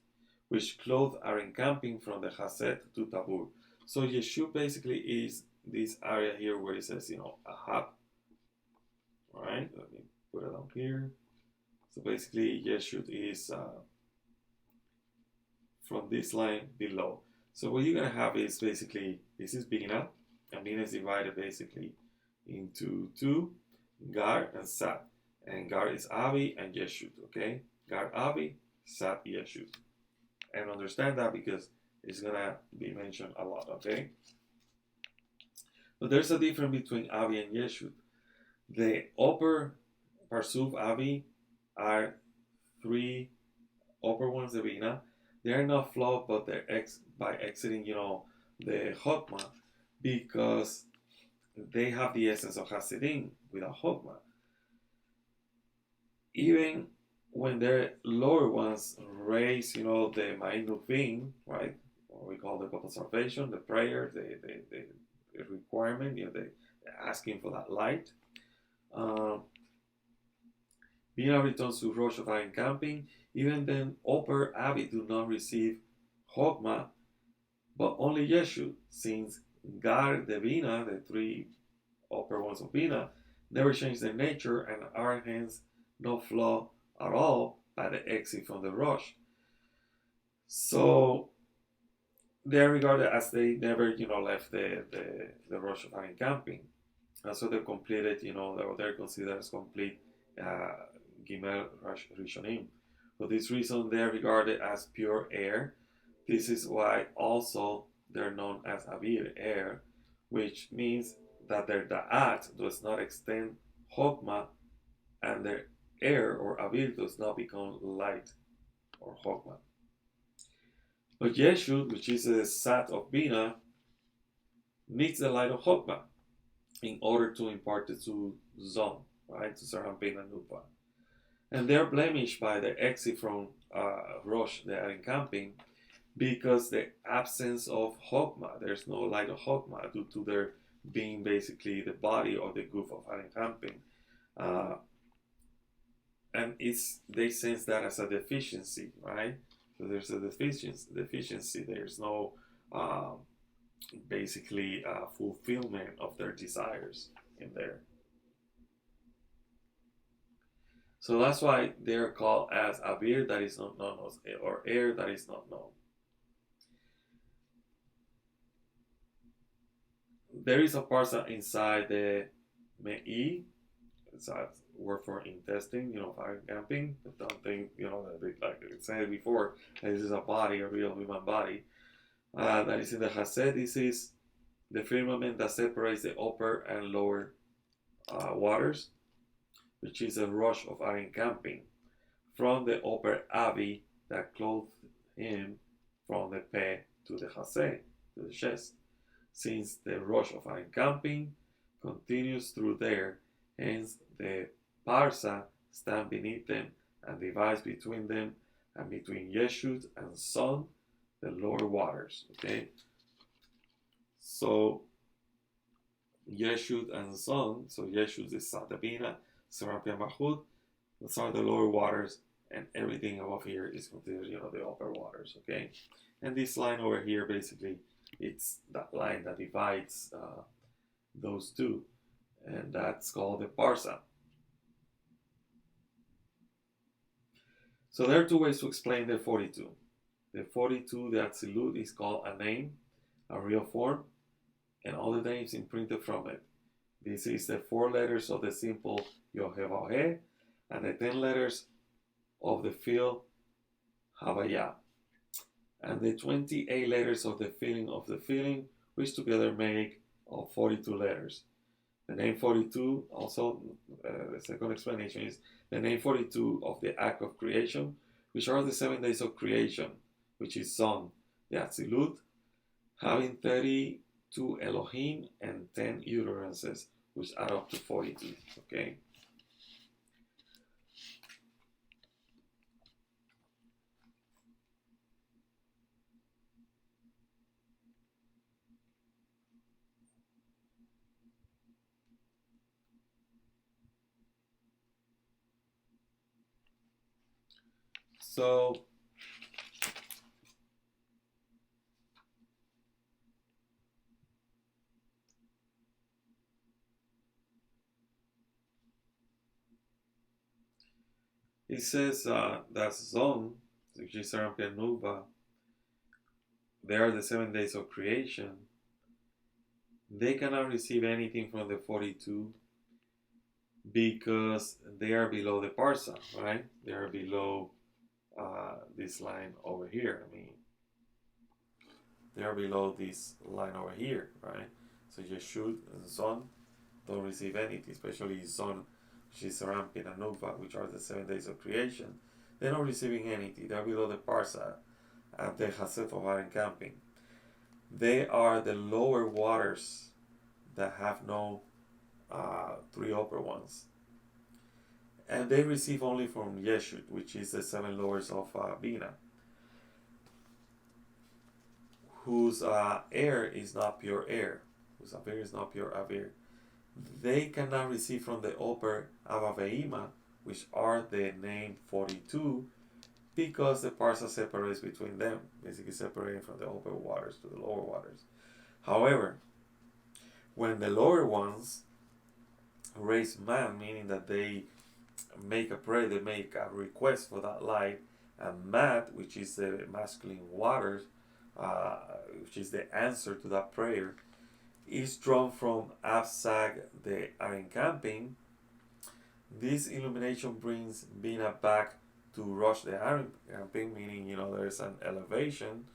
which clothes are encamping from the Chesed to Tabur. So Yeshut basically is this area here where it says, Ahab. Alright, let me put it down here. So basically Yeshut is from this line below. So what you're going to have is basically, this is Bina, and Bina is divided basically into 2, Gar and Sat. And Gar is Abi and Yeshut, okay? Gar Abi, Sat Yeshut. And understand that because is gonna be mentioned a lot, okay? But there's a difference between Avi and Yeshut. The upper Parsuf Avi are three upper ones, the Bina. They are not flawed, but they're by exiting, the Hochmah, because they have the essence of Hasidim without Hochmah. Even when their lower ones raise, the Nukvah, right? What we call the Kabbalah salvation, the prayer, the requirement, they're asking for that light. Bina returns to Rosh of camping. Even then, upper Avi do not receive Hochmah, but only Yeshut, since God, the Bina, the three upper ones of Bina, never change their nature and are hence no flaw at all by the exit from the Rosh. So they are regarded as they never, left the Rosh of camping. And so they're completed, they're considered as complete Gimel Rishonim. For this reason, they are regarded as pure air. This is why also they're known as Avir, air, which means that their Da'at does not extend Chokmah, and their air or Avir does not become light or Chokmah. But Yeshut, which is the Sat of Bina, needs the light of Chokmah in order to impart it to Zon, right, to Zeir Anpin and Nukvah. And they're blemished by the exit from Rosh, the encamping, because the absence of Chokmah, there's no light of Chokmah due to their being basically the body or the goof of encamping. And they sense that as a deficiency, right? So there's a deficiency. There's no basically fulfillment of their desires in there. So that's why they're called as Avir that is not known, or air that is not known. There is a parsa inside the Me'i. It's a word for intestine, fire camping. But don't think, like I said before, this is a body, a real human body. That is in the Hased. This is the firmament that separates the upper and lower waters, which is a rush of our encamping, from the upper Avi that clothed him from the Peh to the Hased, to the chest, since the rush of our encamping continues through there, hence the Parsa stand beneath them and divides between them and between Yeshut and Son, the lower waters. Okay? So Yeshut and Son, so Yeshut is Sat Bina, Zeir Anpin Malchut, those are the lower waters, and everything above here is considered, the upper waters. Okay? And this line over here, basically, it's that line that divides those two, and that's called the Parsa. So there are two ways to explain the 42. The 42, the Atzilut, is called a name, a real form, and all the names imprinted from it. This is the 4 letters of the simple Yohevaheh and the 10 letters of the field Havaya, and the 28 letters of the feeling, which together make 42 letters. The name 42, also, the second explanation is the name 42 of the act of creation, which are the 7 days of creation, which is Son, the Atzilut, having 32 Elohim and 10 uterances, which add up to 42. Okay? So it says that Zon, which is Zeir Anpin Nukvah, they are the 7 days of creation. They cannot receive anything from the 42 because they are below the Parsa, right? They are below this line over here. they are below this line over here, right? So Yeshut and Zon don't receive anything, especially Zon, which is Zeir Anpin and Nukvah, which are the 7 days of creation. They're not receiving anything. They're below the Parsa at the Hasef of our encamping. They are the lower waters that have no 3 upper ones. And they receive only from Yeshut, which is the 7 lowers of Bina, whose air is not pure air, whose avir is not pure avir. They cannot receive from the upper Avaveima, which are the name 42, because the parsa separates between them, basically separating from the upper waters to the lower waters. However, when the lower ones raise man, meaning that they make a prayer, they make a request for that light, and mat, which is the masculine waters, which is the answer to that prayer, is drawn from Absag, the encamping. This illumination brings Bina back to Rosh the encamping, meaning there's an elevation,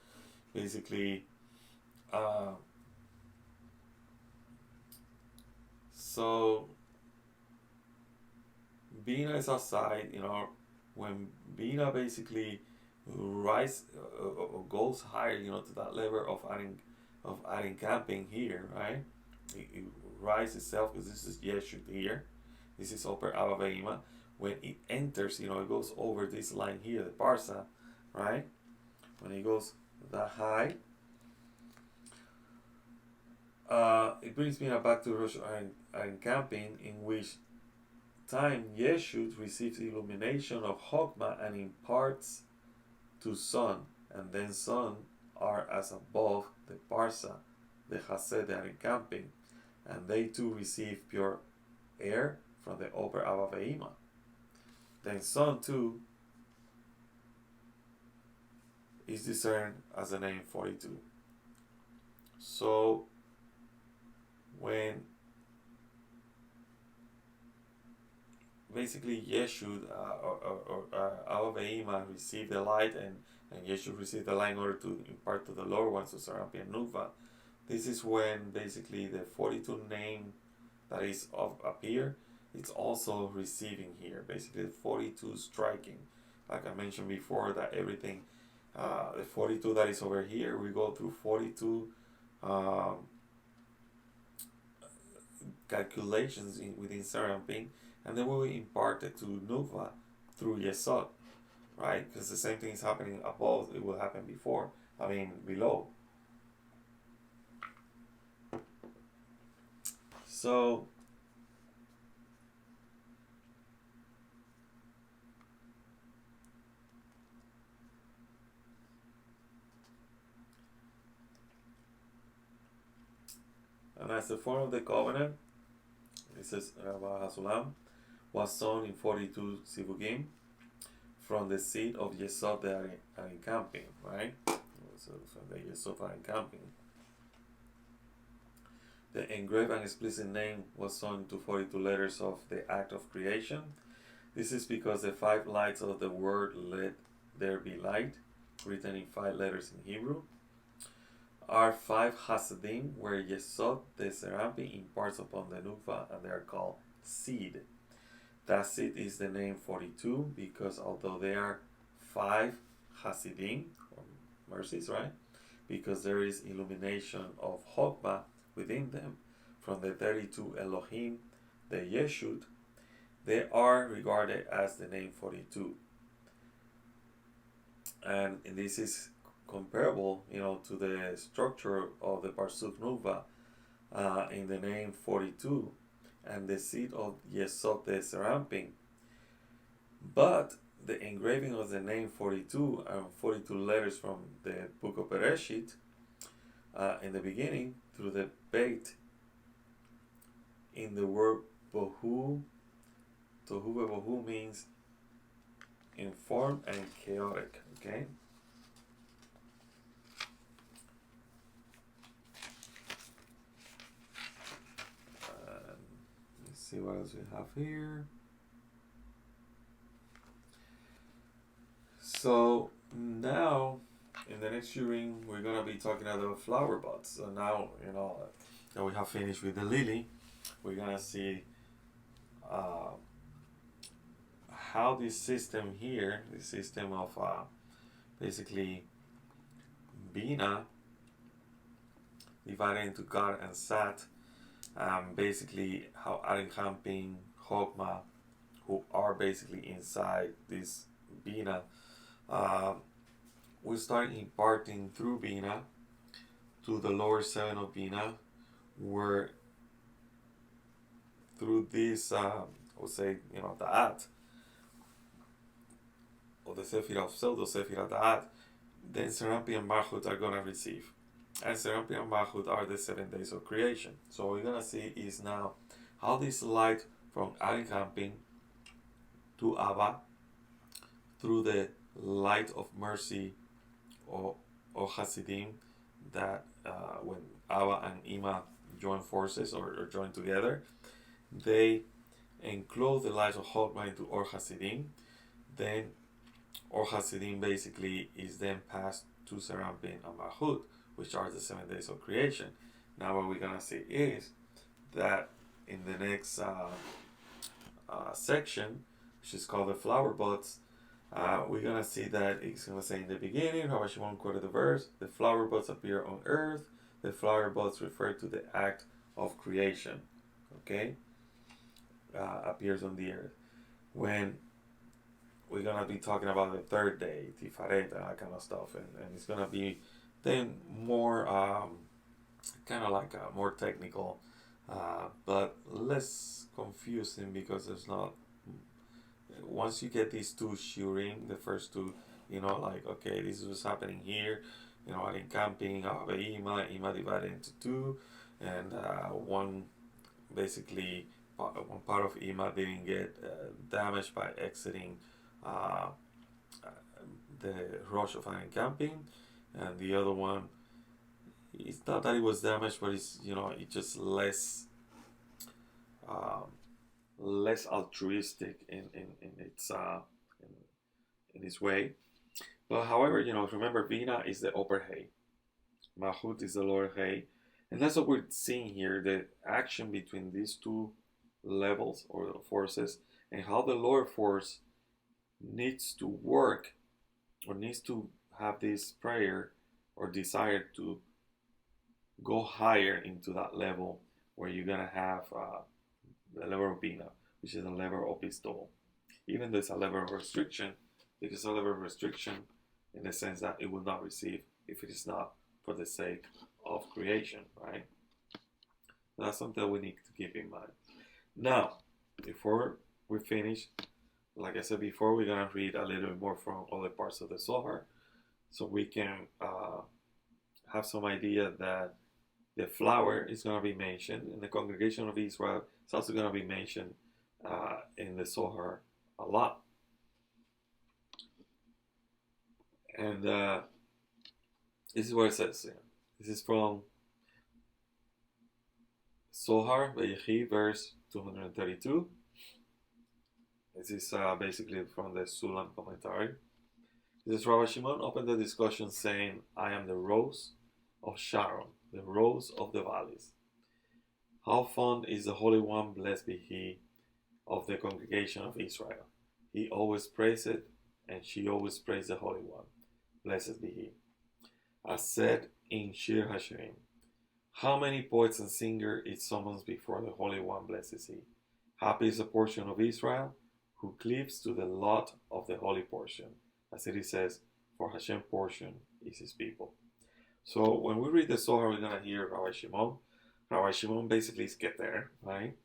basically. So Bina is outside. When Bina basically goes higher, to that level of adding camping here, right? It rises itself, because this is Yeshut here. This is upper Avaveima. When it enters, it goes over this line here, the Parsa, right? When it goes that high, it brings me back to Rosh and camping, in which time Yeshut receives illumination of Hochmah and imparts to Son, and then Son are as above the Parsa, the Hased, they are encamping, and they too receive pure air from the upper Avaveima. Then Son too is discerned as the name 42. So when basically Yeshut or Avaveima receive the light, and Yeshut receive the light in order to impart to the lower ones, to Zeir Anpin and Nukvah, this is when basically the 42 name that is up here, it's also receiving here. Basically the 42 striking. Like I mentioned before, that everything, the 42 that is over here, we go through 42 calculations within Zeir Anpin, and then we will impart it to Nukvah through Yeasod, right? Because the same thing is happening above, it will happen below. So and as the form of the covenant, it says Rabba Hasulam, was sown in 42 Sivugim from the seed of Yeasod the encamping, right? So the Yeasod of encamping. The engraved and explicit name was sown to 42 letters of the act of creation. This is because the 5 lights of the word "let there be light," written in 5 letters in Hebrew, are 5 Hasidim, where Yeasod the Zeir Anpin imparts upon the Nukvah, and they are called seed. That seed is the name 42, because although they are 5 Hasidim, or mercies, right? Because there is illumination of Hochmah within them from the 32 Elohim, the Yeshut, they are regarded as the name 42. And this is comparable, to the structure of the Parsuk Nukvah in the name 42 and the seed of Yeasod the Zeir Anpin. But the engraving of the name 42 and 42 letters from the book of Bereshit in the beginning through the Beit in the word Bohu. Tohu Bohu means informed and chaotic, okay? Let's see what else we have here. So now in the next shiurim, we're gonna be talking about flowerbeds. So now, that we have finished with the lily, we're gonna see uh, how this system here, the system of basically Bina, divided into God and Sat, basically how Ohr Anpin, Hochmah, who are basically inside this Bina, we start imparting through Bina to the lower seven of Bina, where through this, I would say, the At, or the sephiroth, pseudo sephiroth Da'at, then Zeir Anpin and Malchut are going to receive. And Zeir Anpin and Malchut are the 7 days of creation. So what we're going to see is now how this light from Ohr Anpin to Abba, through the light of mercy or Hasidim, that when Abba and Ima join forces or join together, they enclose the light of Hochmah into Ohr Hasidim. Then Ohr Hasidim basically is then passed to Zeir Anpin and Malchut, which are the 7 days of creation. Now what we're gonna see is that in the next section, which is called the Flowerbeds, we're gonna see that it's gonna say in the beginning, Rabbi Shimon quoted the verse, the flowerbuds appear on earth. The flowerbuds refer to the act of creation. Okay, appears on the earth. When we're gonna be talking about the third day, Tifaret, and that kind of stuff, and it's gonna be then more kind of like more technical, but less confusing, because there's not. Once you get these two shiurim, the first two, like, okay, this is what's happening here, Ohr Anpin, Ima divided into two, and one basically one part of Ima didn't get damaged by exiting the Rosh of Ohr Anpin, and the other one, it's not that it was damaged, but it's it's just less less altruistic in its way. But however, remember, Bina is the upper hay, Malchut is the lower hay, and that's what we're seeing here, the action between these two levels or forces, and how the lower force needs to work, or needs to have this prayer or desire to go higher into that level, where you're gonna have the level of Bina, which is a level of bestowal. Even though it's a level of restriction, it is a level of restriction in the sense that it will not receive if it is not for the sake of creation, right? That's something that we need to keep in mind. Now, before we finish, like I said before, we're gonna read a little bit more from other parts of the Zohar, so we can have some idea that the flower is going to be mentioned in the congregation of Israel. It's also going to be mentioned in the Zohar a lot. And this is what it says here. This is from Zohar, Vayechi, verse 232. This is basically from the Sulam commentary. This is Rabbi Shimon opened the discussion saying, I am the rose of Sharon, the rose of the valleys. How fond is the Holy One, blessed be He, of the congregation of Israel. He always prays it, and she always prays the Holy One. Blessed be He. As said in Shir Hashirim, how many poets and singers it summons before the Holy One, blesses He. Happy is the portion of Israel, who cleaves to the lot of the holy portion. As it says, for Hashem portion is His people. So when we read the Zohar, we're going to hear Rabbi Shimon. Rabbi Shimon basically is Keter, right?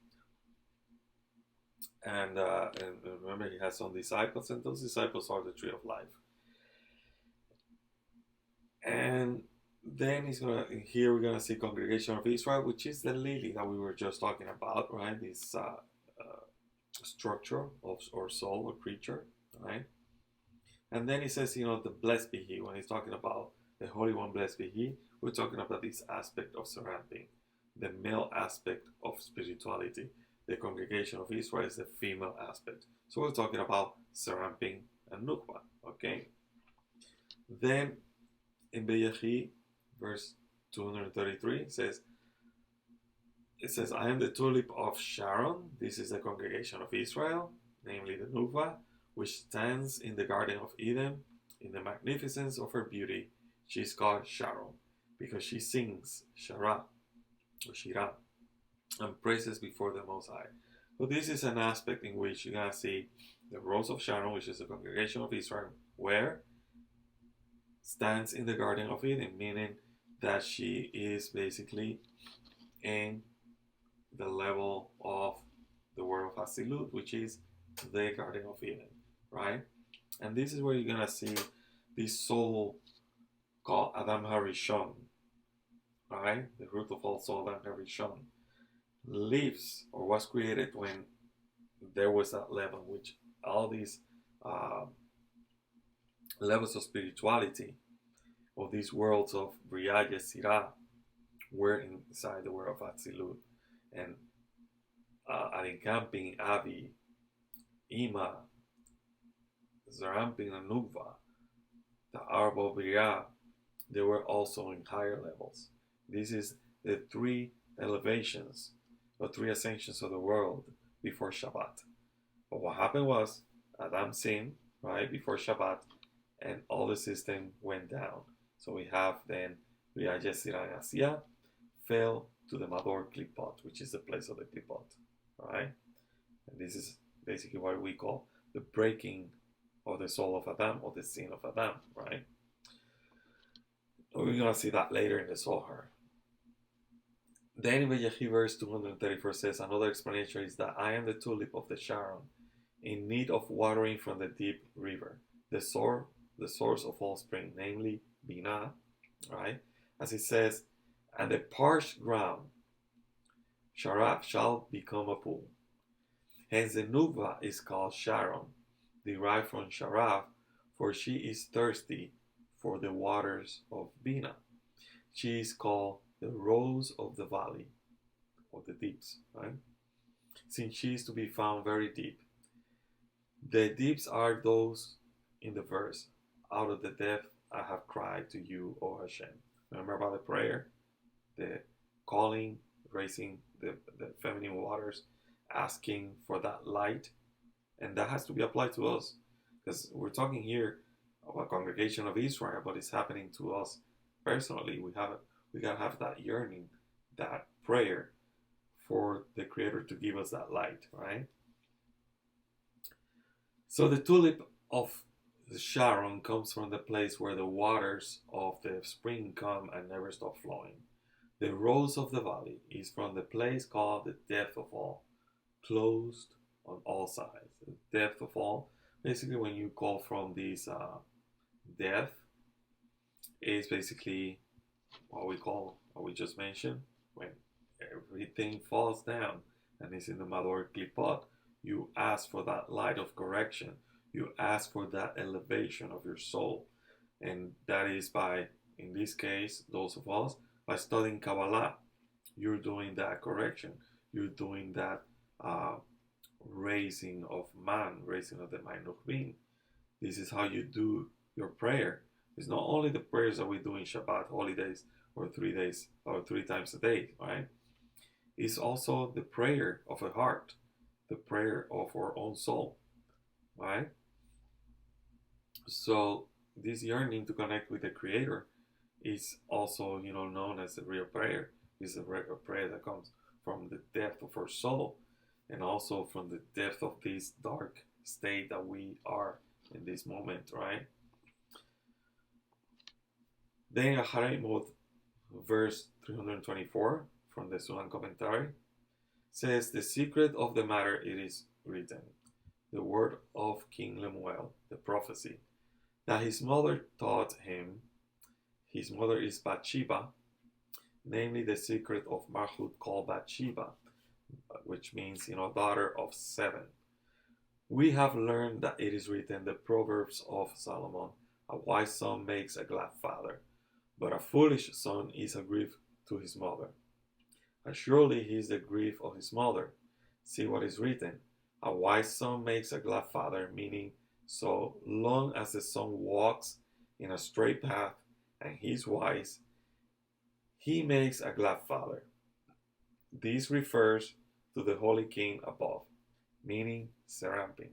And remember, he has some disciples, and those disciples are the tree of life. And then here we're going to see congregation of Israel, which is the lily that we were just talking about, right? This structure of or soul or creature, right? And then he says, the blessed be He. When he's talking about the Holy One, blessed be He, we're talking about this aspect of Zeir Anpin, the male aspect of spirituality. The congregation of Israel is the female aspect. So we're talking about Zeir Anpin and Nukvah, okay? Then in Beyechi, verse 233, it says, I am the tulip of Sharon. This is the congregation of Israel, namely the Nukvah, which stands in the Garden of Eden. In the magnificence of her beauty, she is called Sharon, because she sings Shara, or Shira, and praises before the Most High. So this is an aspect in which you're going to see the Rose of Sharon, which is the congregation of Israel, where stands in the Garden of Eden, meaning that she is basically in the level of the world of Hasilut, which is the Garden of Eden, right? And this is where you're going to see this soul called Adam Harishon, right? The root of all soul, Adam Harishon, lives or was created when there was that level, which all these levels of spirituality, of these worlds of Briah Yetzirah, were inside the world of Atzilut. And Arinkampin, Avi, Ima, Zeir Anpin, and Nukvah, the Arab of Briah, they were also in higher levels. This is the three elevations, or three ascensions of the world before Shabbat. But what happened was, Adam sinned, right, before Shabbat, and all the system went down. So we have then Briah Yetzirah and Asiyah fell to the Mador Klipot, which is the place of the Klipot, right? And this is basically what we call the breaking of the soul of Adam, or the sin of Adam, right? We're going to see that later in the Zohar. Then in Beyechi verse 234 says, another explanation is that I am the tulip of the Sharon, in need of watering from the deep river, the source of all spring, namely Bina, right? As it says, and the parched ground, Sharaf, shall become a pool. Hence the Nukvah is called Sharon, derived from Sharaf, for she is thirsty for the waters of Bina. She is called the rose of the valley, of the deeps, right? Since she is to be found very deep. The deeps are those in the verse, out of the depth I have cried to you, O Hashem. Remember about the prayer? The calling, raising the feminine waters, asking for that light. And that has to be applied to us. Because we're talking here of a congregation of Israel, but it's happening to us personally. We gotta have that yearning, that prayer for the Creator to give us that light, right? So the tulip of the Sharon comes from the place where the waters of the spring come and never stop flowing. The rose of the valley is from the place called the depth of all, closed on all sides. The depth of all, basically when you call from this depth, is basically what we just mentioned, when everything falls down and is in the Mador Klipot, you ask for that light of correction. You ask for that elevation of your soul. And that is by, in this case, those of us, by studying Kabbalah. You're doing that correction. You're doing that raising of man, raising of the mind of being. This is how you do your prayer. It's not only the prayers that we do in Shabbat, holidays, or 3 days, or 3 times a day, right? It's also the prayer of a heart, the prayer of our own soul, right? So this yearning to connect with the Creator is also, known as the real prayer. It's a real prayer that comes from the depth of our soul, and also from the depth of this dark state that we are in this moment, right? Then Aharemot, verse 324 from the Suhan commentary, says, the secret of the matter it is written, the word of King Lemuel, the prophecy, that his mother taught him. His mother is Bathsheba, namely the secret of Malchut called Bathsheba, which means, daughter of 7. We have learned that it is written, the Proverbs of Solomon, a wise son makes a glad father, but a foolish son is a grief to his mother. And surely he is the grief of his mother. See what is written, a wise son makes a glad father, meaning so long as the son walks in a straight path and he is wise, he makes a glad father. This refers to the Holy King above, meaning Zeir Anpin.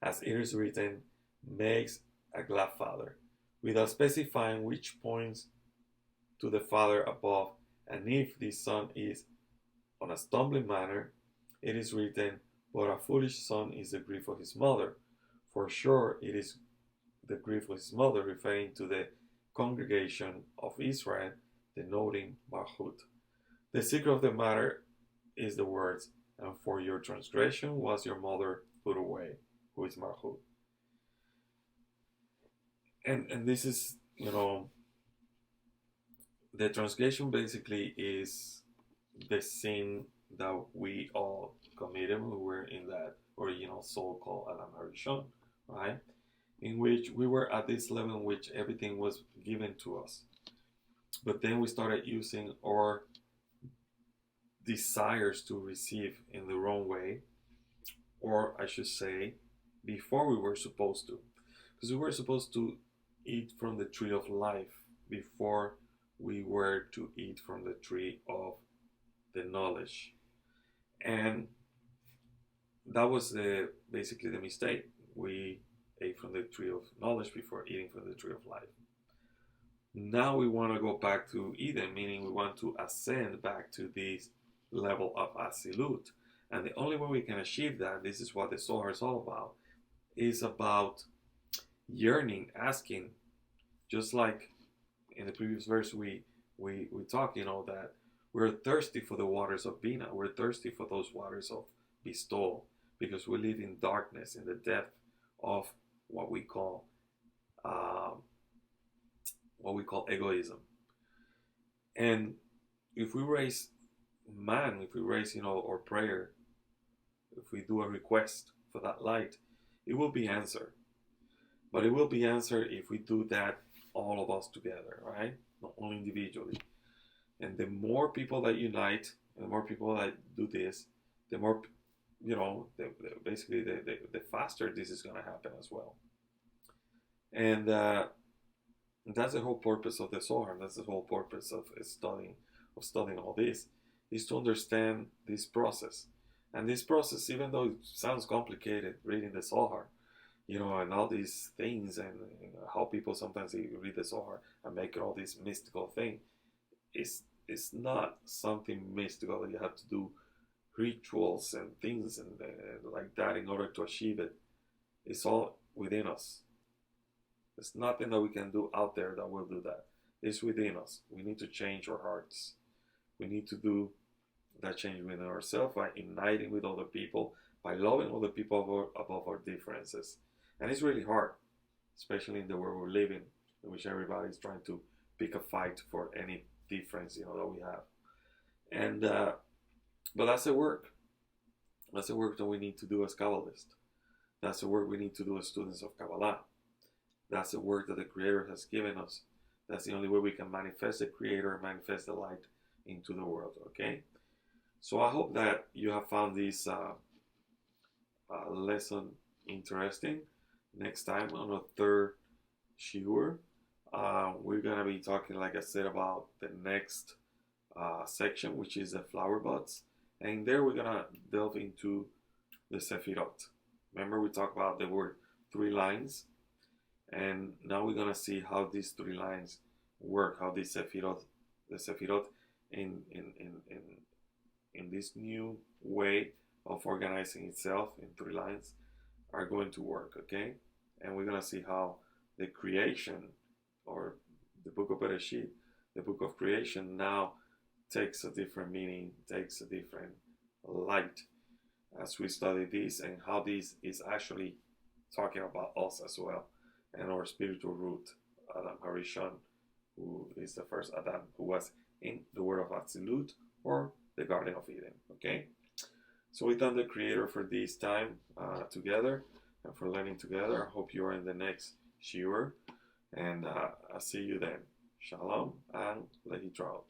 As it is written, makes a glad father, without specifying which points to the Father above, and if this son is on a stumbling manner, it is written, but a foolish son is the grief of his mother. For sure, it is the grief of his mother, referring to the congregation of Israel, denoting Malchut. The secret of the matter is the words, and for your transgression was your mother put away, who is Malchut. And this is, the transgression basically is the sin that we all committed when we were in that original soul called Adam Harishon, right? In which we were at this level in which everything was given to us. But then we started using our desires to receive in the wrong way, or I should say, before we were supposed to. Because we were supposed to eat from the tree of life before we were to eat from the tree of the knowledge. And that was basically the mistake. We ate from the tree of knowledge before eating from the tree of life. Now we want to go back to Eden, meaning we want to ascend back to this level of Asilut. And the only way we can achieve that, this is what the Zohar is all about, is about yearning, asking, just like in the previous verse we talk, that we're thirsty for the waters of Bina. We're thirsty for those waters of bestowal, because we live in darkness, in the depth of what we call egoism. And if we raise our prayer, if we do a request for that light, it will be answered. But it will be answered if we do that, all of us together, right? Not only individually. And the more people that unite, and the more people that do this, the more, basically the faster this is going to happen as well. And that's the whole purpose of the Zohar. That's the whole purpose of studying all this, is to understand this process. And this process, even though it sounds complicated, reading the Zohar, and all these things, and how people sometimes read the Zohar and make it all this mystical thing, it's not something mystical that you have to do rituals and things and like that in order to achieve it. It's all within us. There's nothing that we can do out there that will do that. It's within us. We need to change our hearts. We need to do that change within ourselves by uniting with other people, by loving other people above our differences. And it's really hard, especially in the world we're living, in which everybody's trying to pick a fight for any difference, that we have. And but that's the work. That's the work that we need to do as Kabbalists. That's the work we need to do as students of Kabbalah. That's the work that the Creator has given us. That's the only way we can manifest the Creator, manifest the light into the world, okay? So I hope that you have found this lesson interesting. Next time on the third shiur, we're going to be talking, like I said, about the next section, which is the Flowerbeds. And there we're going to delve into the sephiroth. Remember, we talked about the word 3 lines. And now we're going to see how these 3 lines work, how the sephiroth in this new way of organizing itself in 3 lines are going to work, okay? And we're going to see how the creation, or the book of Bereshit, the book of creation, now takes a different meaning, takes a different light as we study this, and how this is actually talking about us as well, and our spiritual root, Adam Harishon, who is the first Adam who was in the world of Atzilut, or the Garden of Eden, okay? So we thank the Creator for this time together, and for learning together. I hope you are in the next shiur, and I'll see you then. Shalom and lehitraot.